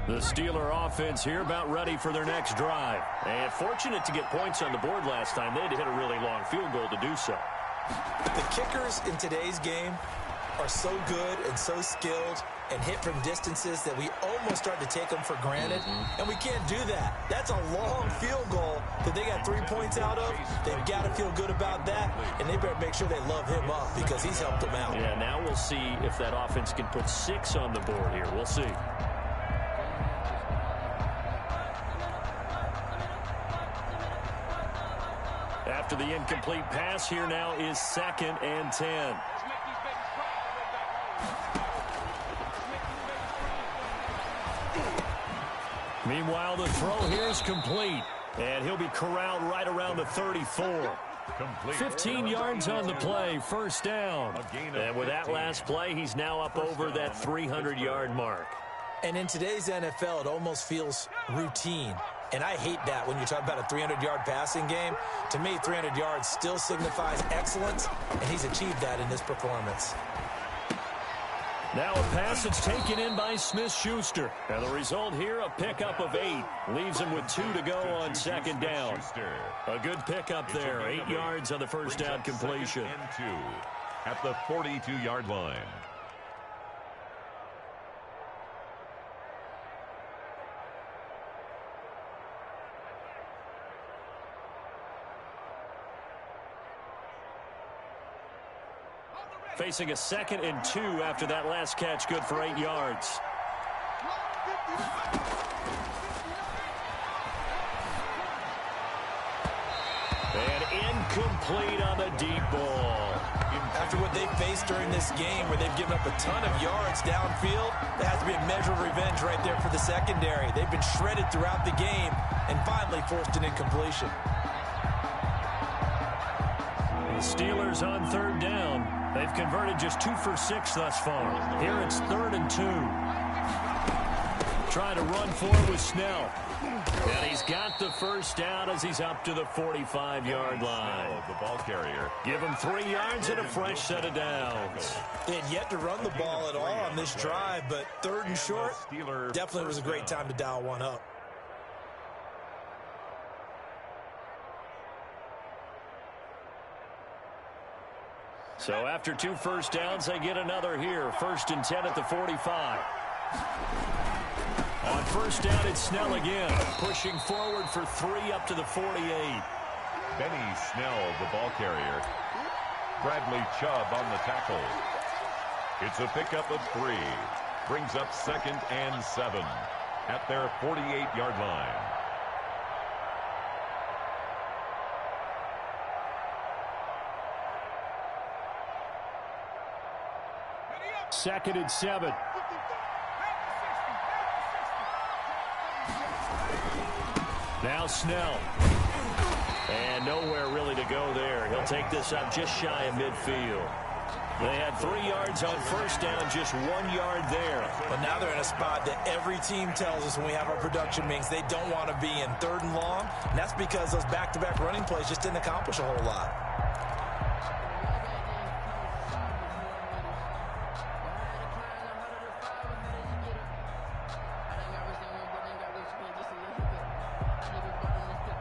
The Steeler offense here about ready for their next drive. And fortunate to get points on the board last time. They had to hit a really long field goal to do so. The kickers in today's game are so good and so skilled and hit from distances that we almost start to take them for granted. And we can't do that. That's a long field goal that they got 3 points out of. They've got to feel good about that, and they better make sure they love him up because he's helped them out. Yeah, now we'll see if that offense can put 6 on the board here. We'll see. After the incomplete pass, here now is 2nd and 10. Meanwhile, the throw here is complete. And he'll be corralled right around the 34. 15 yards on the play, 1st down. And with that last play, he's now up over that 300-yard mark. And in today's NFL, it almost feels routine. And I hate that when you talk about a 300-yard passing game. To me, 300 yards still signifies excellence, and he's achieved that in this performance. Now a pass that's taken in by Smith-Schuster. And the result here, a pickup of 8. Leaves him with 2 to go on second down. A good pickup there. 8 yards on the first down completion. And 2 at the 42-yard line. Facing a 2nd and 2 after that last catch, good for 8 yards. And incomplete on the deep ball. After what they faced during this game where they've given up a ton of yards downfield, there has to be a measure of revenge right there for the secondary. They've been shredded throughout the game and finally forced an incompletion. The Steelers on 3rd down. They've converted just 2 for 6 thus far. Here it's 3rd and 2. Trying to run forward with Snell. And he's got the first down as he's up to the 45-yard line. The ball carrier. Give him 3 yards and a fresh set of downs. They had yet to run the ball at all on this drive, but 3rd and short, definitely was a great time to dial one up. So after 2 first downs, they get another here. 1st and 10 at the 45. On 1st down, it's Snell again. Pushing forward for 3 up to the 48. Benny Snell, the ball carrier. Bradley Chubb on the tackle. It's a pickup of 3. Brings up 2nd and 7 at their 48-yard line. Second and 7. Now Snell. And nowhere really to go there. He'll take this up just shy of midfield. They had 3 yards on 1st down, just 1 yard there. But now they're in a spot that every team tells us when we have our production meetings they don't want to be in 3rd and long. And that's because those back-to-back running plays just didn't accomplish a whole lot.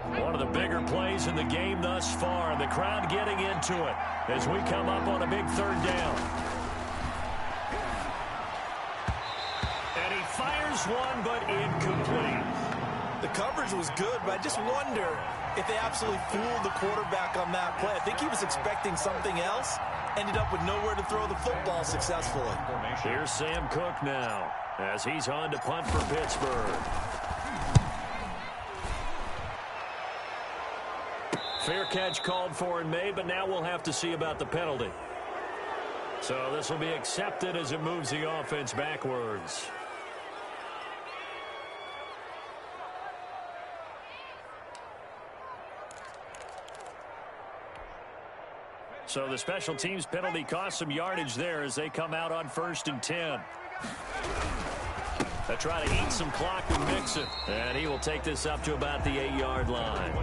One of the bigger plays in the game thus far, and the crowd getting into it as we come up on a big 3rd down. And he fires one, but incomplete. The coverage was good, but I just wonder if they absolutely fooled the quarterback on that play. I think he was expecting something else, ended up with nowhere to throw the football successfully. Here's Sam Cook now as he's on to punt for Pittsburgh. Fair catch called for and made, but now we'll have to see about the penalty. So this will be accepted as it moves the offense backwards. So the special teams penalty cost some yardage there as they come out on 1st and 10. They try to eat some clock with Mixon. And he will take this up to about the 8-yard line.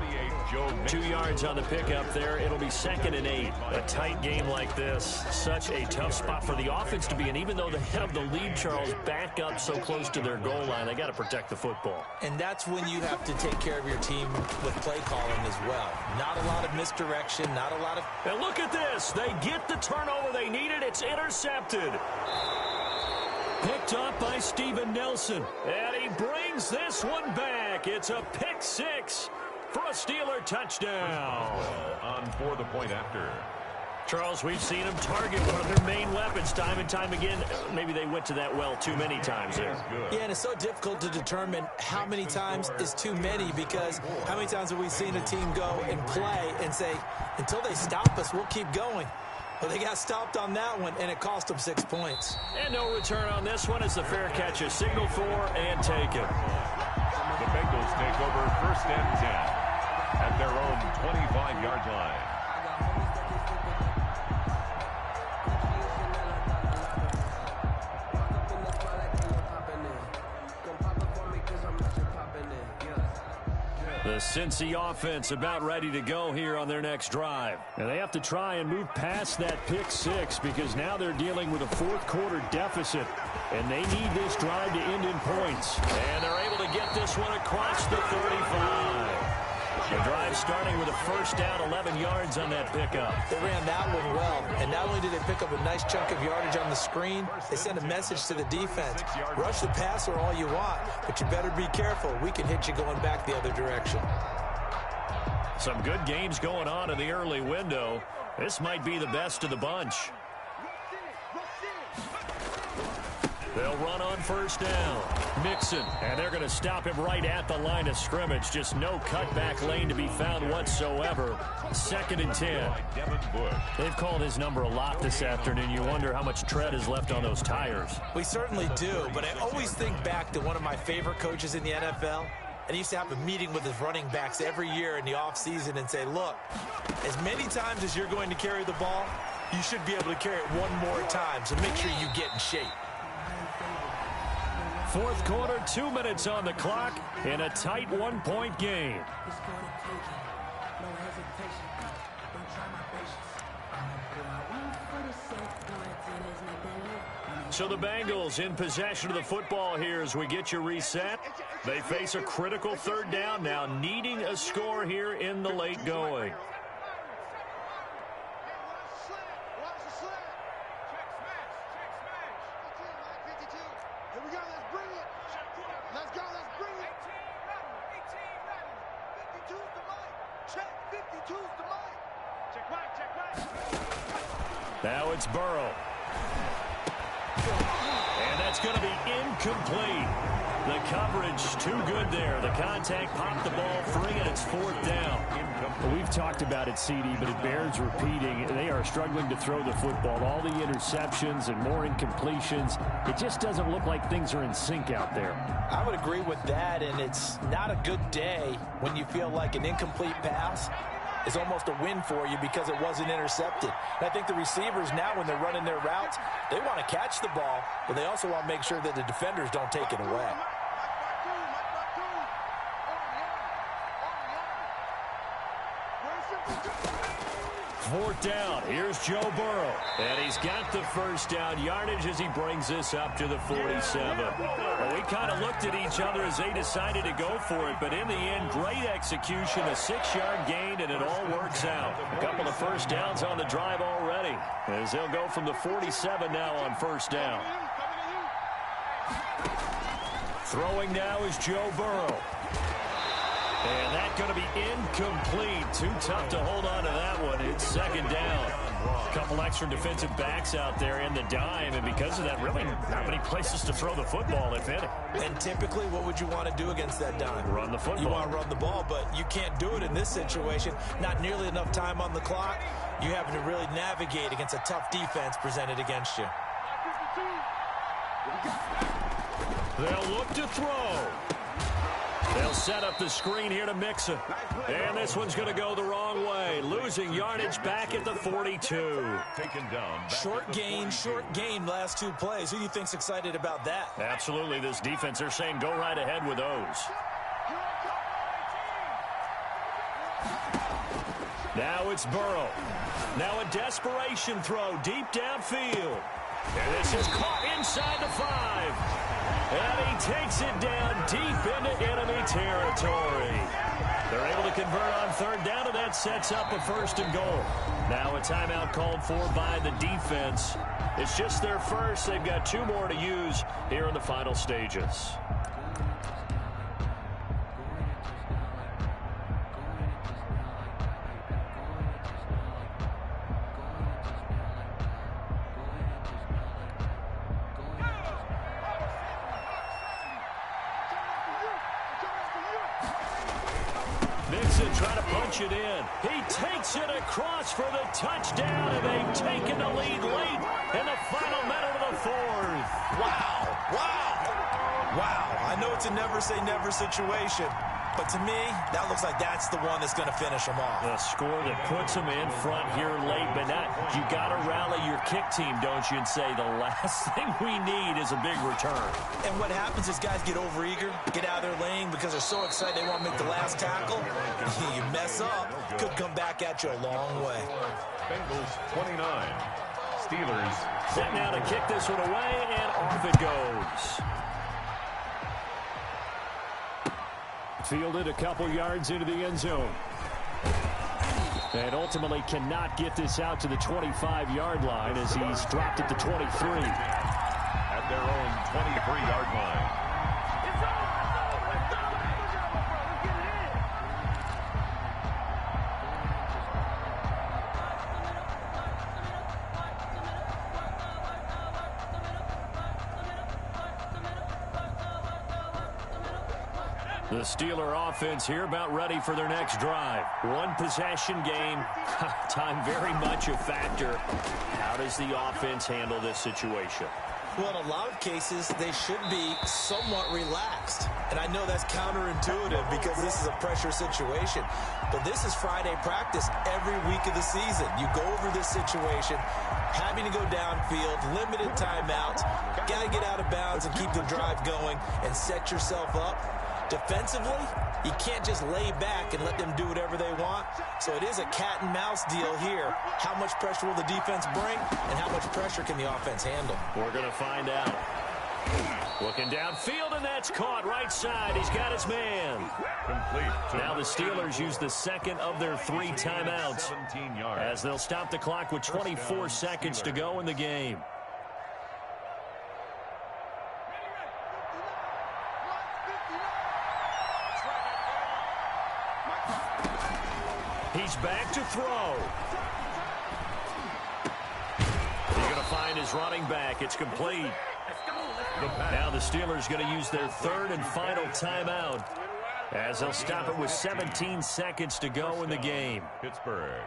2 yards on the pickup there. It'll be 2nd and 8. A tight game like this. Such a tough spot for the offense to be in. Even though they have the lead, Charles, back up so close to their goal line, they got to protect the football. And that's when you have to take care of your team with play calling as well. Not a lot of misdirection, not a lot of... And look at this. They get the turnover they needed. It's intercepted. Picked up by Steven Nelson. And he brings this one back. It's a pick 6 for a Steeler touchdown. On for the point after. Charles, we've seen them target one of their main weapons time and time again. Maybe they went to that well too many times there. Yeah, and it's so difficult to determine how many times is too many, because how many times have we seen a team go and play and say, until they stop us, we'll keep going. Well, they got stopped on that one, and it cost them 6 points. And no return on this one as the fair catch is signaled for and taken. The Bengals take over 1st and 10 at their own 25-yard line. The Cincy offense about ready to go here on their next drive. And they have to try and move past that pick six because now they're dealing with a fourth-quarter deficit. And they need this drive to end in points. And they're able to get this one across the 35. The drive starting with a first down, 11 yards on that pickup. They ran that one well, and not only did they pick up a nice chunk of yardage on the screen, they sent a message to the defense. Rush the passer all you want, but you better be careful. We can hit you going back the other direction. Some good games going on in the early window. This might be the best of the bunch. They'll run on first down. Mixon, and they're going to him right at the line of scrimmage. Just no cutback lane to be found whatsoever. 2nd and 10. They've called his number a lot this afternoon. You wonder how much tread is left on those tires. We certainly do, but I always think back to one of my favorite coaches in the NFL. And he used to have a meeting with his running backs every year in the offseason and say, look, as many times as you're going to carry the ball, you should be able to carry it one more time, so make sure you get in shape. Fourth quarter, 2 minutes on the clock in a tight one-point game. So the Bengals in possession of the football here as we get you reset. They face a critical third down now, needing a score here in the late going. Now it's Burrow. And that's going to be incomplete. The coverage too good there. The contact popped the ball free, and it's 4th down. Well, we've talked about it, CD, but it bears repeating. They are struggling to throw the football. All the interceptions and more incompletions. It just doesn't look like things are in sync out there. I would agree with that, and it's not a good day when you feel like an incomplete pass is almost a win for you because it wasn't intercepted. And I think the receivers now, when they're running their routes, they want to catch the ball, but they also want to make sure that the defenders don't take it away. Fourth down. Here's Joe Burrow. And he's got the first down yardage as he brings this up to the 47. Well, we kind of looked at each other as they decided to go for it, but in the end, great execution, a 6-yard gain, and it all works out. A couple of first downs on the drive already as they'll go from the 47 now on first down. Throwing now is Joe Burrow. And that's going to be incomplete. Too tough to hold on to that one. It's 2nd down. A couple extra defensive backs out there in the dime, and because of that, really not many places to throw the football, if any. And typically, what would you want to do against that dime? Run the football. You want to run the ball, but you can't do it in this situation. Not nearly enough time on the clock. You have to really navigate against a tough defense presented against you. They'll look to throw. They'll set up the screen here to Mixon. And this one's going to go the wrong way. Losing yardage back at the 42. Taken down. Short gain last 2 plays. Who do you think's excited about that? Absolutely. This defense, they're saying go right ahead with those. Now it's Burrow. Now a desperation throw deep downfield. And this is caught inside the 5. And he takes it down deep into enemy territory. They're able to convert on third down, and that sets up a 1st and goal. Now a timeout called for by the defense. It's just their first. They've got 2 more to use here in the final stages. Trying to punch it in. He takes it across for the touchdown, and they've taken the lead late in the final minute of the 4th. Wow. I know it's a never say never situation, But to me, that looks like that's the one that's going to finish them off. A score that puts them in front here late, but not. You got to rally your kick team, don't you, and say the last thing we need is a big return. And what happens is guys get overeager, get out of their lane because they're so excited they want to make the last tackle. You mess up, could come back at you a long way. Bengals 29. Steelers. Set now to kick this one away, and off it goes. Fielded a couple yards into the end zone. And ultimately cannot get this out to the 25-yard line as he's dropped it to 23. At their own 23-yard line. The Steeler offense here about ready for their next drive. One possession game. Time very much a factor. How does the offense handle this situation? Well, in a lot of cases, they should be somewhat relaxed. And I know that's counterintuitive because this is a pressure situation. But this is Friday practice every week of the season. You go over this situation, having to go downfield, limited timeouts, got to get out of bounds and keep the drive going and set yourself up. Defensively, you can't just lay back and let them do whatever they want. So it is a cat and mouse deal here. How much pressure will the defense bring, and how much pressure can the offense handle? We're going to find out. Looking downfield, and that's caught right side. He's got his man. Complete. Now the Steelers use the second of their 3 timeouts 17 yards. as they'll stop the clock with 24 seconds to go in the game. He's back to throw. He's going to find his running back. It's complete. Now the Steelers going to use their 3rd and final timeout as they'll stop it with 17 seconds to go in the game. Pittsburgh.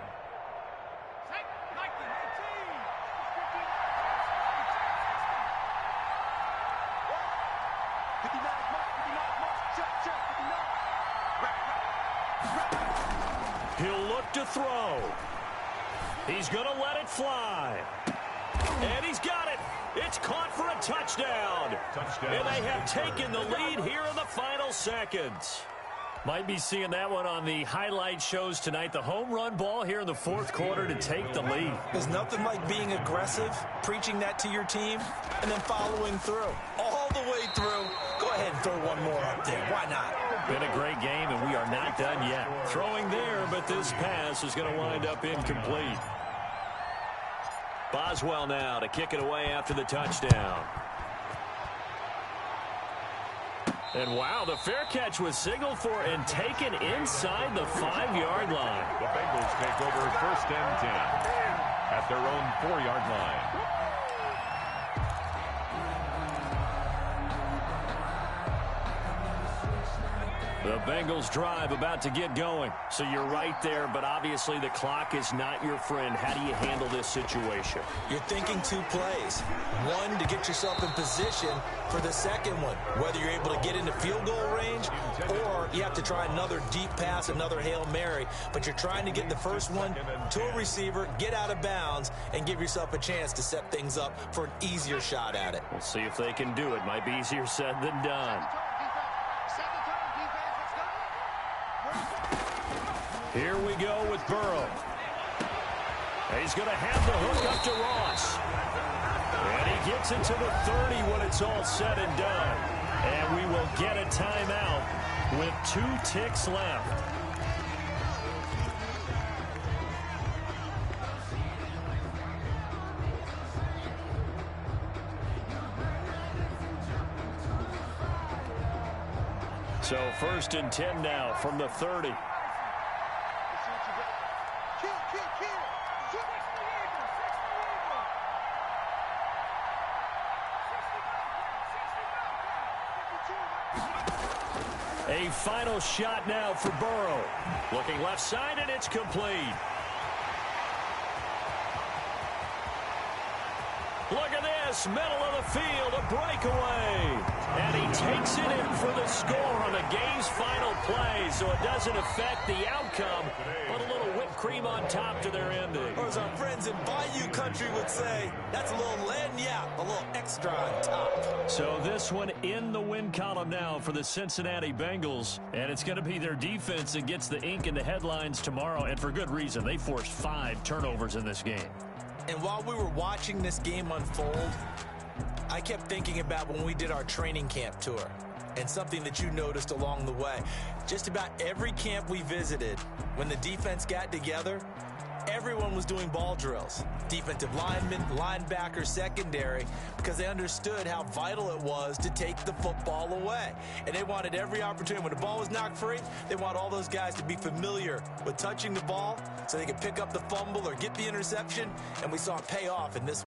He'll look to throw. He's going to let it fly. And he's got it. It's caught for a touchdown. And they have taken the lead here in the final seconds. Might be seeing that one on the highlight shows tonight. The home run ball here in the 4th quarter to take the lead. There's nothing like being aggressive, preaching that to your team, and then following through. All the way through. Go ahead and throw one more up there. Why not? Been a great game, and we are not done yet. Throwing there, but this pass is going to wind up incomplete. Boswell now to kick it away after the touchdown. And wow, the fair catch was signaled for and taken inside the 5-yard line. The Bengals take over 1st and 10 at their own 4-yard line. The Bengals drive about to get going. So you're right there, but obviously the clock is not your friend. How do you handle this situation? You're thinking 2 plays. One, to get yourself in position for the second one, whether you're able to get into field goal range or you have to try another deep pass, another Hail Mary. But you're trying to get the first one to a receiver, get out of bounds, and give yourself a chance to set things up for an easier shot at it. We'll see if they can do it. Might be easier said than done. Here we go with Burrow. He's going to have the hook up to Ross. And he gets it to the 30 when it's all said and done. And we will get a timeout with 2 ticks left. So 1st and 10 now from the 30. A final shot now for Burrow. Looking left side, and it's complete. Look at this, middle of the field, a breakaway. And he takes it in for the score on the game's final play, so it doesn't affect the outcome, but a little whipped cream on top to their ending. Or as our friends in Bayou Country would say, that's a little lagniappe, a little extra on top. So this one in the win column now for the Cincinnati Bengals, and it's going to be their defense that gets the ink in the headlines tomorrow, and for good reason. They forced 5 turnovers in this game. And while we were watching this game unfold, I kept thinking about when we did our training camp tour and something that you noticed along the way. Just about every camp we visited, when the defense got together, everyone was doing ball drills. Defensive linemen, linebackers, secondary, because they understood how vital it was to take the football away. And they wanted every opportunity. When the ball was knocked free, they want all those guys to be familiar with touching the ball so they could pick up the fumble or get the interception. And we saw it pay off in this